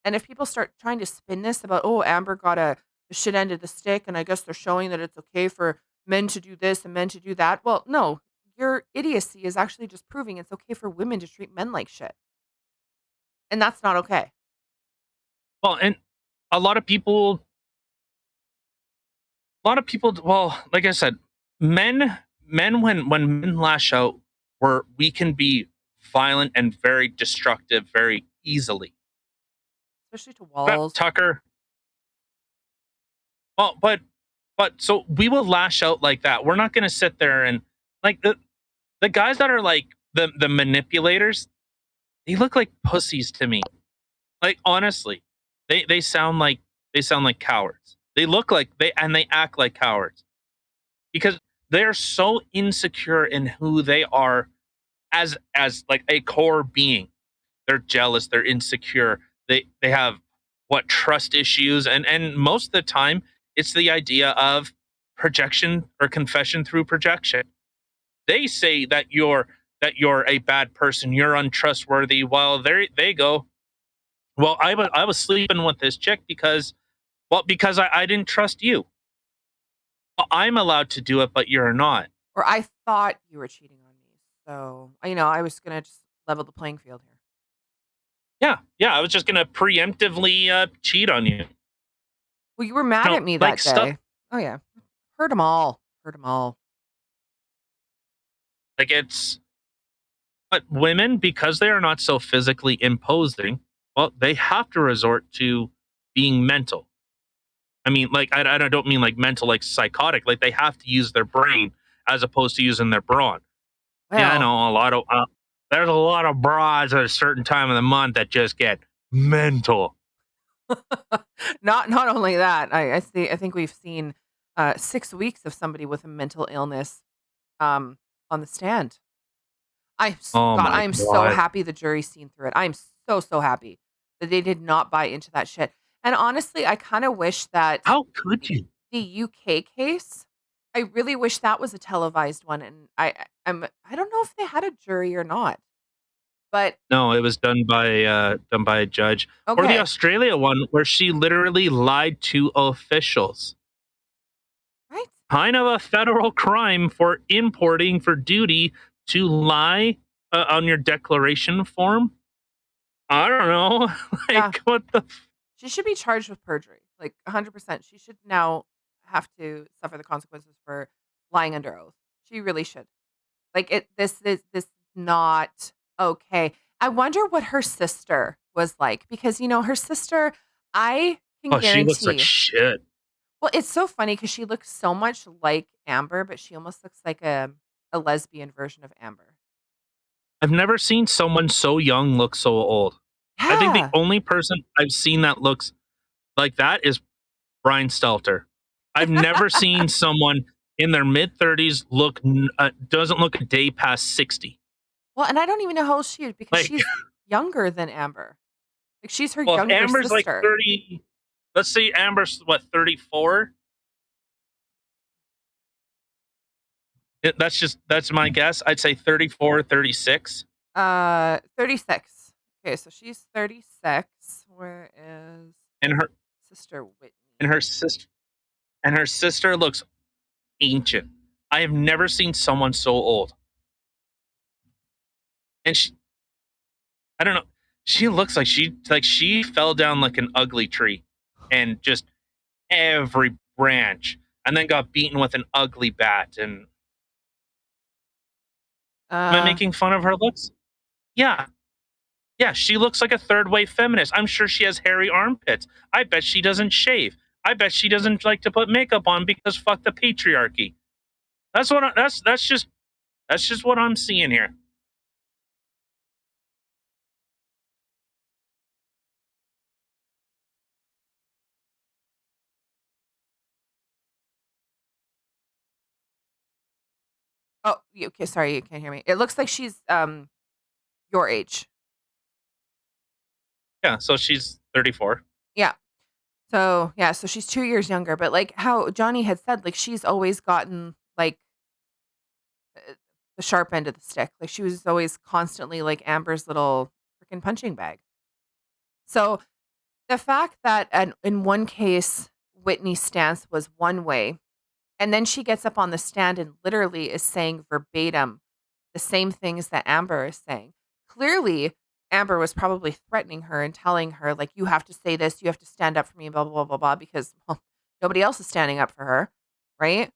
And if people start trying to spin this about, oh, Amber got the shit end of the stick, and I guess they're showing that it's okay for men to do this and men to do that. Well, no, your idiocy is actually just proving it's okay for women to treat men like shit. And that's not okay. Well, and a lot of people, well, like I said, men when men lash out, we can be violent and very destructive very easily. Especially to But walls. Tucker, well, but so we will lash out like that. We're not going to sit there and like the guys that are like the manipulators. They look like pussies to me. Like honestly, they sound like cowards. They look like they act like cowards because they're so insecure in who they are as like a core being. They're jealous, they're insecure. They have what trust issues and most of the time it's the idea of projection or confession through projection. They say that you're a bad person, you're untrustworthy. While they go, well, I was sleeping with this chick because because I didn't trust you. Well, I'm allowed to do it, but you're not. Or I thought you were cheating on me. So, I was gonna just level the playing field here. Yeah, yeah. I was just gonna preemptively cheat on you. Well, you were mad No, at me like that stuff day. Oh yeah. Heard them all. Heard them all. like it's but women, because they are not so physically imposing, well, they have to resort to being mental. I mean, like I don't mean like mental, like psychotic. Like they have to use their brain as opposed to using their brawn. Yeah, I Well, know a lot of there's a lot of broads at a certain time of the month that just get mental. not only that, I think we've seen 6 weeks of somebody with a mental illness on the stand. Oh God, my I'm so god! happy the jury's seen through it. I'm so happy that they did not buy into that shit. And honestly, I kind of wish that How could you? the UK case, I really wish that was a televised one. And I don't know if they had a jury or not, but No, it was done by a judge. Or the okay, Australia one where she literally lied to officials. right? Kind of a federal crime for importing for duty to lie on your declaration form. I don't know. Yeah, Like what the she should be charged with perjury, like 100%. She should now have to suffer the consequences for lying under oath. She really should. Like this not okay. I wonder what her sister was like because her sister, I can Oh, she looks like guarantee. shit. Well, it's so funny because she looks so much like Amber, but she almost looks like a lesbian version of Amber. I've never seen someone so young look so old. I think the Yeah. only person I've seen that looks like that is Brian Stelter. I've never seen someone in their mid 30s doesn't look a day past 60. Well, and I don't even know how old she is because Like, she's younger than Amber. Like she's her well, if younger Amber's like sister. 30, let's say Amber's what 34. That's my guess. I'd say 34, 36. 36. Okay, so she's 36. Where is And sister Whitney? and her sister and her sister looks ancient. I have never seen someone so old. And I don't know. She looks like she fell down like an ugly tree and just every branch and then got beaten with an ugly bat. And am I Uh, making fun of her looks? Yeah. Yeah, she looks like a third wave feminist. I'm sure she has hairy armpits. I bet she doesn't shave. I bet she doesn't like to put makeup on because fuck the patriarchy. That's just what I'm seeing here. oh, okay, sorry, you can't hear me. It looks like she's your age. Yeah, so she's 34. Yeah. So, yeah, so she's 2 years younger, but like how Johnny had said, like she's always gotten like the sharp end of the stick. Like she was always constantly like Amber's little freaking punching bag. So, the fact that in one case Whitney's stance was one way, and then she gets up on the stand and literally is saying verbatim the same things that Amber is saying. Clearly, Amber was probably threatening her and telling her, like, you have to say this, you have to stand up for me, blah, blah, blah, blah, blah, because well, nobody else is standing up for her, right?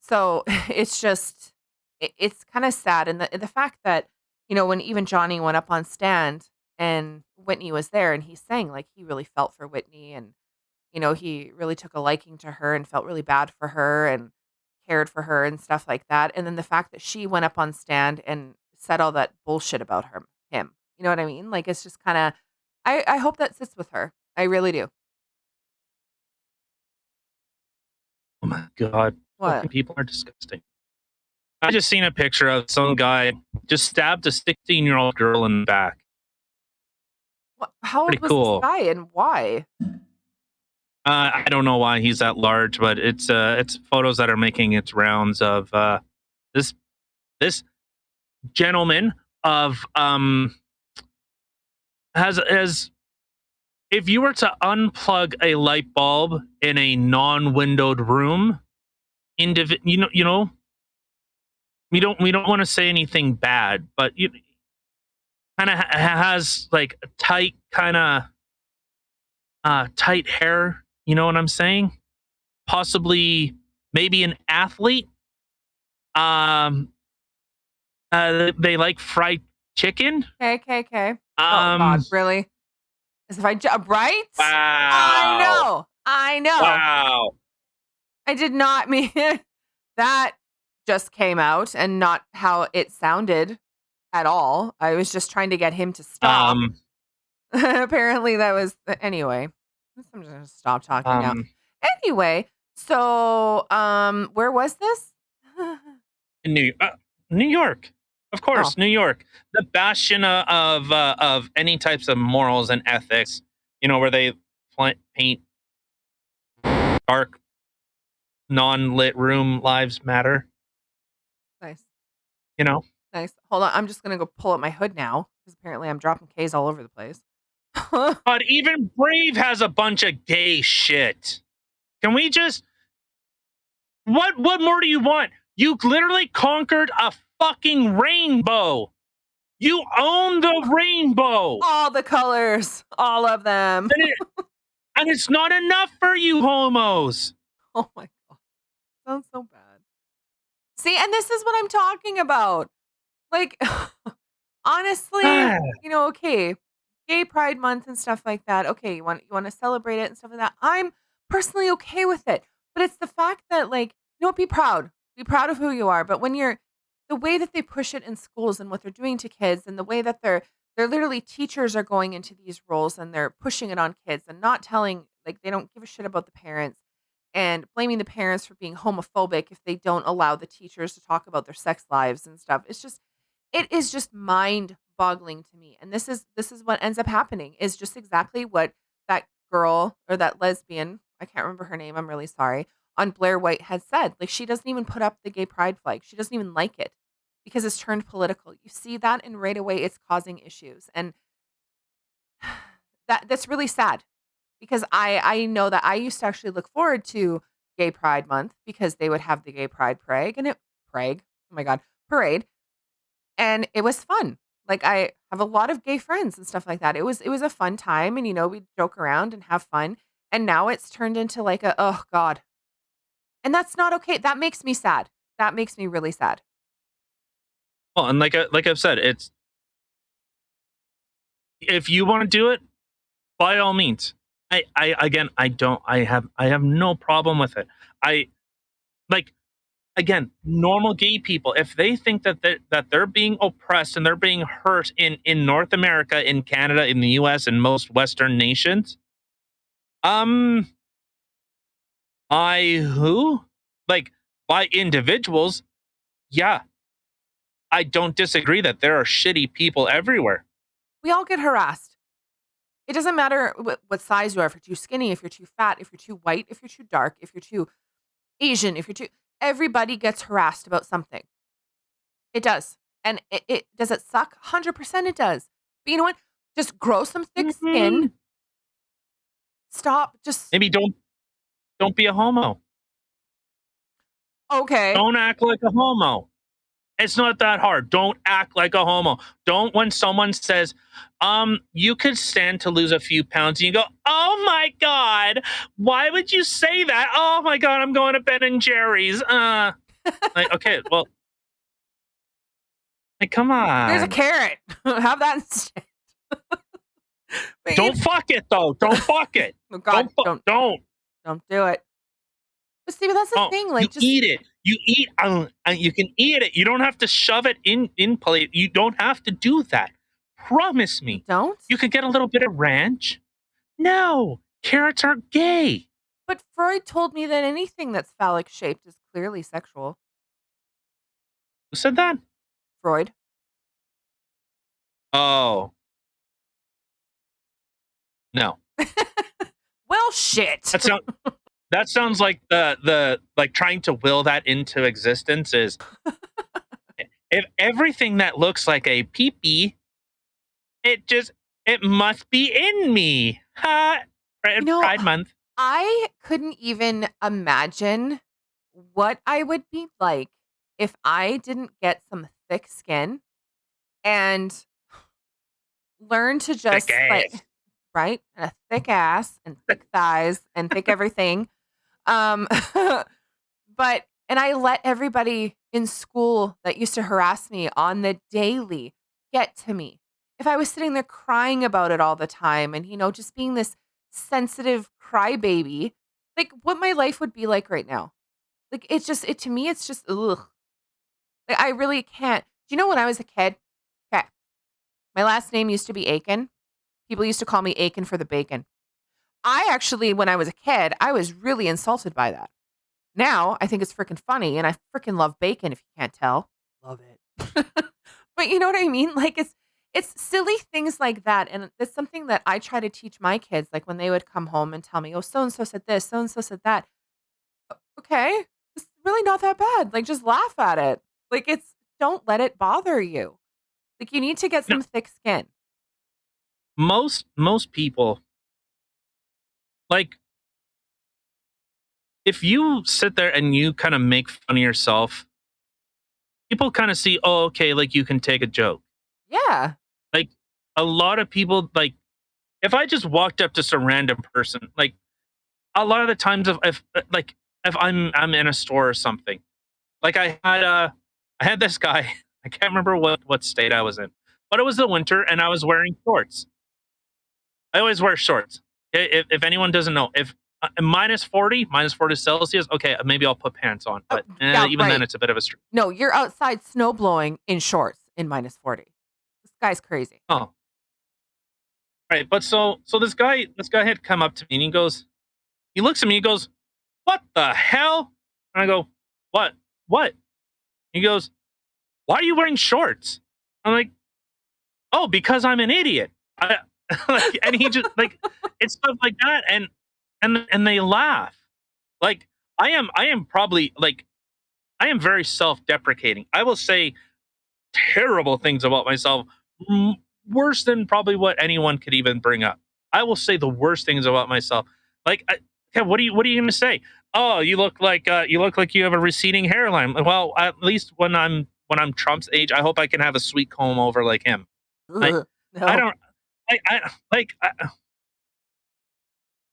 So it's just, it's kind of sad. And the fact that, when even Johnny went up on stand and Whitney was there and he's saying, like, he really felt for Whitney and, he really took a liking to her and felt really bad for her and cared for her and stuff like that. And then the fact that she went up on stand and said all that bullshit about him. You know what I mean? Like, it's just kind of, I hope that sits with her. I really do. Oh my god, What? fucking people are disgusting. I just seen a picture of some guy just stabbed a 16-year-old girl in the back. How Pretty old was this cool. guy and why? I don't know why he's that large, but it's photos that are making its rounds of this this gentleman of has if you were to unplug a light bulb in a non-windowed room, we don't want to say anything bad, but you kind of has like a tight hair. You know what I'm saying? Possibly, maybe an athlete. Um, they like fried chicken. Okay. Oh Um, God, really? As if I right? wow, I know. wow. I did not mean that just came out and not how it sounded at all. I was just trying to get him to stop. Um, Apparently that was anyway. I'm just gonna stop talking now. um, Anyway, so where was this? in New York, of Oh, course, New York, the bastion of any types of morals and ethics. Where they paint dark, non-lit room lives matter. nice. You know, Nice. Hold on. I'm just gonna go pull up my hood now because apparently I'm dropping K's all over the place. but even Brave has a bunch of gay shit. Can we just what more do you want? You literally conquered a fucking rainbow. You own the rainbow. All the colors, all of them. And, it, and it's not enough for you homos. Oh my god, sounds so bad. See, and this is what I'm talking about. Like, honestly, okay, Gay Pride Month and stuff like that. Okay, you want to celebrate it and stuff like that. I'm personally okay with it, but it's the fact that, like, be proud of who you are. But when you're the way that they push it in schools and what they're doing to kids, and the way that they're literally teachers are going into these roles and they're pushing it on kids and not telling, like, they don't give a shit about the parents and blaming the parents for being homophobic if they don't allow the teachers to talk about their sex lives and stuff. It is just mind-boggling to me, and this is what ends up happening, is just exactly what that girl or that lesbian, I can't remember her name, I'm really sorry, on Blair White had said. Like, she doesn't even put up the gay pride flag. She doesn't even like it because it's turned political. You see that, and right away it's causing issues, and that's really sad because I know that I used to actually look forward to Gay Pride Month because they would have the Gay Pride Prague, oh my god, parade, and it was fun. Like, I have a lot of gay friends and stuff like that. It was a fun time, and, we'd joke around and have fun, and now it's turned into like a, "Oh god." And that's not okay. That makes me sad. That makes me really sad. Well, and like I've said, it's if you want to do it, by all means. I again, I have no problem with it. I like again, normal gay people, if they think that they're being oppressed and they're being hurt in North America, in Canada, in the US, and most Western nations, um, I who like by individuals, yeah, I don't disagree that there are shitty people everywhere. We all get harassed. It doesn't matter what size you are, if you're too skinny, if you're too fat, if you're too white, if you're too dark, if you're too Asian, if you're too everybody gets harassed about something. It does. And it does it suck? 100% it does. But you know what? Just grow some thick skin. Mhm. Stop. Just Maybe don't be a homo. okay. Don't act like a homo. It's not that hard. Don't act like a homo. Don't when someone says, you could stand to lose a few pounds, and you go, oh my God, why would you say that? Oh my God, I'm going to Ben and Jerry's. Like, okay, well, like, come Here's a on. carrot. Have that instead. But Don't fuck it though. Don't fuck it. oh God, Don't. don't do it. But see, but that's the Oh, thing. you Like, just eat it. You eat. You can eat it. You don't have to shove it in plate. You don't have to do that. Promise you me. don't. You could get a little bit of ranch. No, carrots aren't gay. But Freud told me that anything that's phallic shaped is clearly sexual. Who said that? Freud. Oh, no. Well, shit. That sounds. That sounds like the like trying to will that into existence is if everything that looks like a peepee, it just it must be in me. Ha! You know, Pride Month. I couldn't even imagine what I would be like if I didn't get some thick skin and learn to Thick just like, ass. right? And a thick ass and thick thighs and thick everything. Um, but, and I let everybody in school that used to harass me on the daily get to me. If I was sitting there crying about it all the time and, just being this sensitive crybaby, like what my life would be like right now. Like to me, it's just, ugh. Like I really can't. Do you know when I was a kid? Okay. My last name used to be Aiken. People used to call me Aiken for the bacon. I actually, when I was a kid, I was really insulted by that. Now I think it's freaking funny and I freaking love bacon if you can't tell. Love it. But you know what I mean? Like it's silly things like that. And it's something that I try to teach my kids, like when they would come home and tell me, oh, so and so said this, so and so said that. Okay. It's really not that bad. Like just laugh at it. Like don't let it bother you. Like you need to get No, some thick skin. most people like if you sit there and you kind of make fun of yourself, people kind of see, oh, okay, like you can take a joke. Yeah. Like a lot of people, like if I just walked up to some random person, like a lot of the times, if I'm in a store or something, like I had this guy, I can't remember what state I was in, but it was the winter and I was wearing shorts. I always wear shorts. If anyone doesn't know, if minus 40 Celsius, okay, maybe I'll put pants on, Oh, but yeah, even then, right. it's a bit of a stretch. No, you're outside snow blowing in shorts in minus 40. This guy's crazy. Oh, right. But so this guy had come up to me and he looks at me, he goes, "What the hell?" And I go, "What? What?" He goes, "Why are you wearing shorts?" I'm like, "Oh, because I'm an idiot." Like, and he just like it's stuff like that, and they laugh. Like I am probably like I am very self-deprecating. I will say terrible things about myself, m- worse than probably what anyone could even bring up. I will say the worst things about myself. Like, okay, what are you going to say? Oh, you look like you have a receding hairline. Well, at least when I'm Trump's age, I hope I can have a sweet comb over like him. I Ugh, I no, don't I like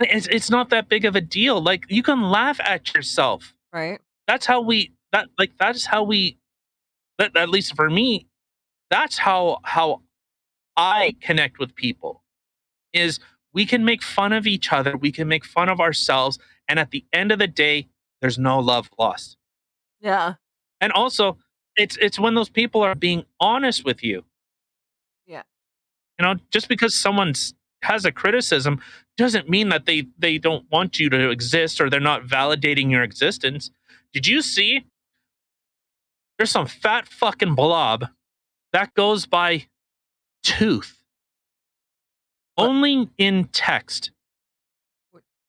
it's not that big of a deal. Like you can laugh at yourself. right? That's how we that like that's how we that at least for me, that's how I connect with people is we can make fun of each other, we can make fun of ourselves, and at the end of the day, there's no love lost. Yeah. And also, it's when those people are being honest with you. Yeah. Just because someone's has a criticism doesn't mean that they don't want you to exist or they're not validating your existence. Did you see there's some fat fucking blob that goes by tooth What? only in text.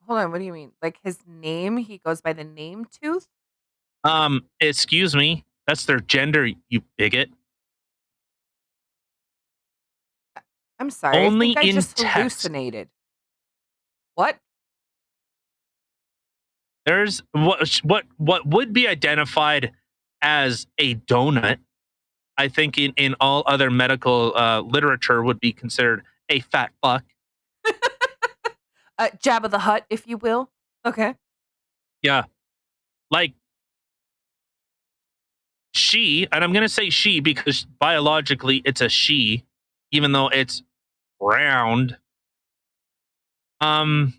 Hold on. What do you mean? Like his name? He goes by the name Tooth? Excuse me. That's their gender, you bigot. I'm sorry. I Only think I in just text. hallucinated. What? There's what would be identified as a donut. I think in all other medical literature would be considered a fat fuck. Jabba the Hutt, if you will. Okay. Yeah. Like she, and I'm going to say she because biologically it's a she, even though it's round. Um,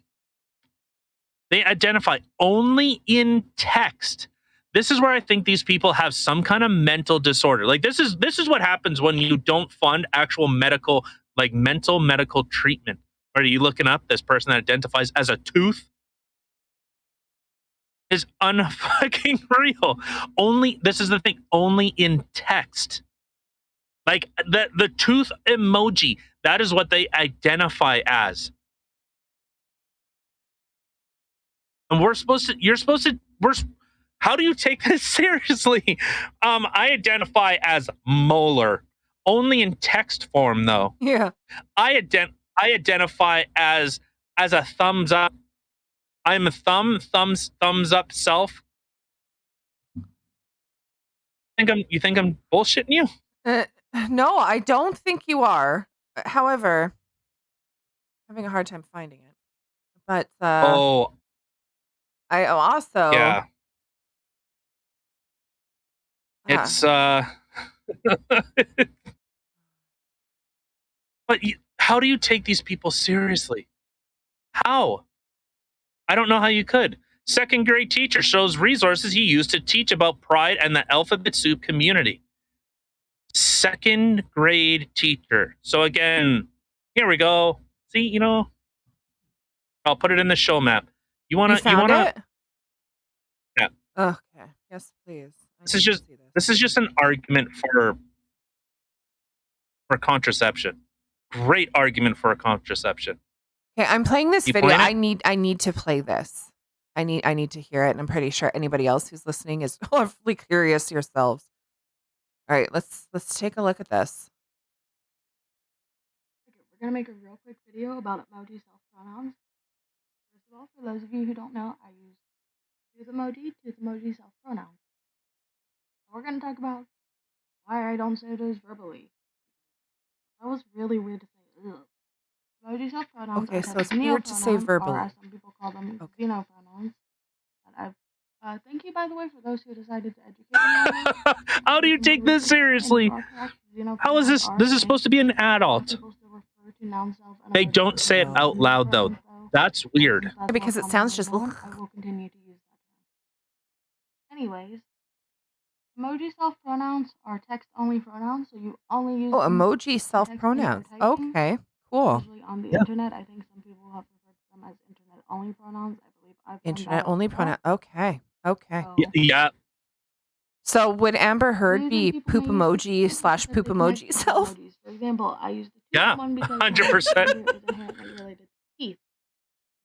they identify only in text. This is where I think these people have some kind of mental disorder. Like this is what happens when you don't fund actual medical, like mental medical treatment. Are you looking up this person that identifies as a tooth? Is unfucking real. Only this is the thing. Only in text. Like the tooth emoji. That is what they identify as. And we're supposed to. You're supposed to. How do you take this seriously? I identify as molar. Only in text form, though. Yeah. I identify as a thumbs up. I'm a thumbs up self. You think I'm bullshitting you? Uh, no, I don't think you are. However, having a hard time finding it. But Oh I also yeah. uh, It's but how do you take these people seriously? How? I don't know how you could. Second grade teacher shows resources he used to teach about pride and the alphabet soup community. Second grade teacher. So again, here we go. See, I'll put it in the show map. you found it? Yeah. Okay. Yes, please. I This is need to just see this. this is just an argument for contraception. Great argument for a contraception. Okay, I'm playing this You video. playing it? I need to play this. I need to hear it, and I'm pretty sure anybody else who's listening is awfully curious yourselves. All right, let's take a look at this. Okay, we're gonna make a real quick video about emoji self pronouns. First of all, for those of you who don't know, I use tooth emoji self pronouns. We're gonna talk about why I don't say those verbally. That was really weird to say. Ugh. Emoji self pronouns Okay, are so types it's of weird to say neopronouns, or verbally. as some people call them, Okay. xenopronouns. That I've thank you, by the way, for those who decided to educate me on this. How do you take this seriously? How is this? This is supposed to be an adult. People still refer to noun self and They emoji don't say it self out as loud though. neopronouns, though. That's weird. Since that's Because more it sounds commonly just known, I will continue to use that term. Anyways, emoji self pronouns are text only pronouns, so you only use them emoji self text when you're pronouns. typing. Okay, cool. Usually on the internet, I think some people have referred to them as internet only pronouns. I believe I've done Internet that only as well. pronoun. Okay, okay. So, Yeah. So would Amber Heard reason be people poop may use emoji this is slash because poop they connect emoji with self? emojis. For example, I use the tooth Yeah, one because 100%. is inherently related to teeth.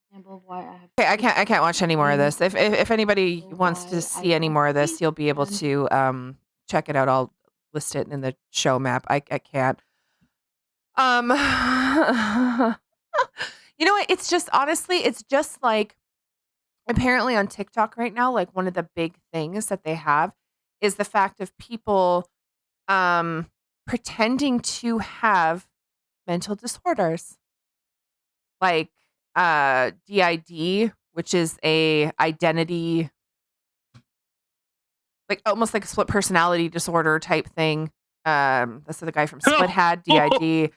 Example of why I have Okay, teeth I can't watch any more of and this. If anybody also wants to why see I any have more of this, teeth you'll be able and to check it out. I'll list it in the show map. I can't. You know what? It's just honestly, it's just like apparently on TikTok right now, like one of the big things that they have is the fact of people um pretending to have mental disorders. Like DID, which is a identity, like almost like a split personality disorder type thing. That's what the guy from Split had, DID.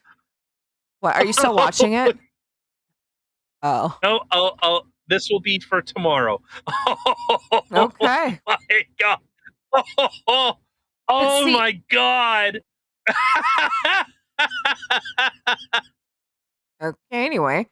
What, are you still watching it? Oh. Oh, this will be for tomorrow. Okay. Oh my god. Oh, But oh see, my god. okay, anyway.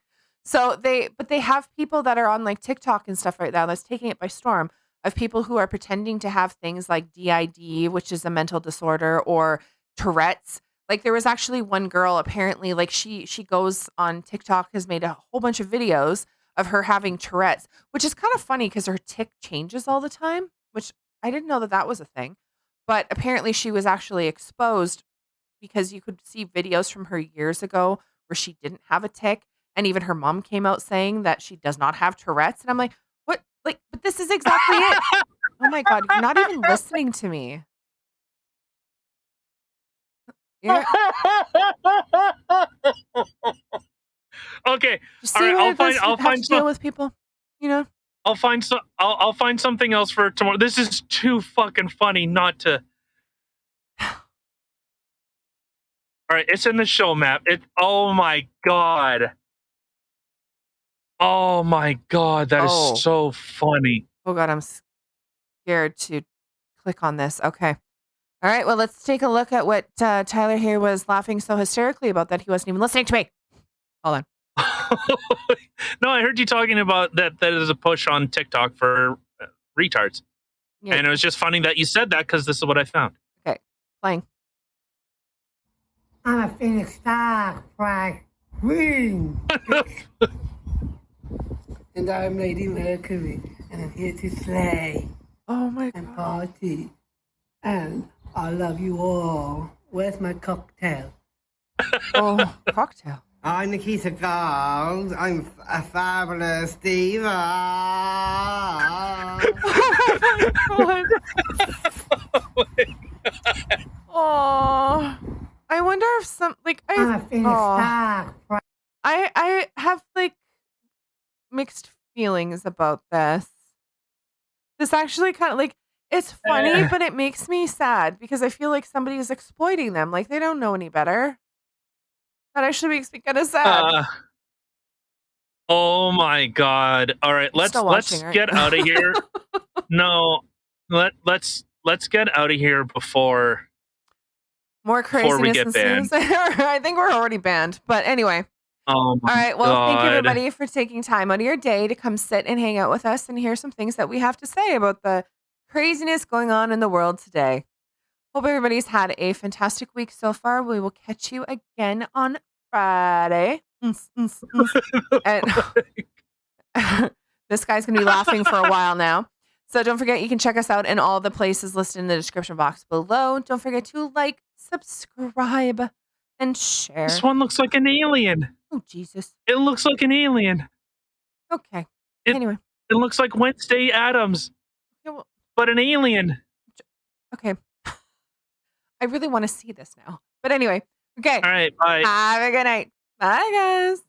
So they have people that are on like TikTok and stuff right now that's taking it by storm of people who are pretending to have things like DID, which is a mental disorder, or Tourette's. Like there was actually one girl apparently like she goes on TikTok, has made a whole bunch of videos of her having Tourette's, which is kind of funny because her tick changes all the time, which I didn't know that that was a thing. But apparently she was actually exposed because you could see videos from her years ago where she didn't have a tick, and even her mom came out saying that she does not have Tourette's, and I'm like, "What? Like, but this is exactly it." Oh my god, you're not even listening to me. Yeah. Okay. You All see right. what it does I'll have find to deal some. with people? You know? I'll find something else for tomorrow. This is too fucking funny not to. All right, it's in the show map. Oh my god. Oh my god, that is Oh. so funny. Oh god, I'm scared to click on this. Okay. All right, well, let's take a look at what Tyler here was laughing so hysterically about that he wasn't even listening to me. Hold on. No, I heard you talking about that is a push on TikTok for retards. Yeah. And it was just funny that you said that because this is what I found. Okay, playing. I'm a Phoenix Star, Frank Green. And I'm Lady Mercury, and I'm here to slay Oh my and god. party. And I love you all. Where's my cocktail? Oh, cocktail. I'm Nikita Gold. I'm a fabulous diva. Oh my god. Oh, I wonder if some like I'm a Phoenix Star. I have like mixed feelings about this. This actually kind of like it's funny, but it makes me sad because I feel like somebody is exploiting them. Like they don't know any better. That actually makes me kind of sad. Oh my god. All right, You're let's still watching, aren't get you? out of here. No. Let's get out of here before More we craziness get banned. ensues. I think we're already banned. But anyway. Oh my All right. Well, thank you god. everybody for taking time out of your day to come sit and hang out with us and hear some things that we have to say about the craziness going on in the world today. Hope everybody's had a fantastic week so far. We will catch you again on Friday. And this guy's going to be laughing for a while now. So don't forget, you can check us out in all the places listed in the description box below. Don't forget to like, subscribe, and share. This one looks like an alien. Oh, Jesus. It looks like an alien. Okay. It, Anyway. It looks like Wednesday Addams, Okay, well, but an alien. okay. I really want to see this now. But anyway. Okay. All right, bye. Have a good night. Bye, guys.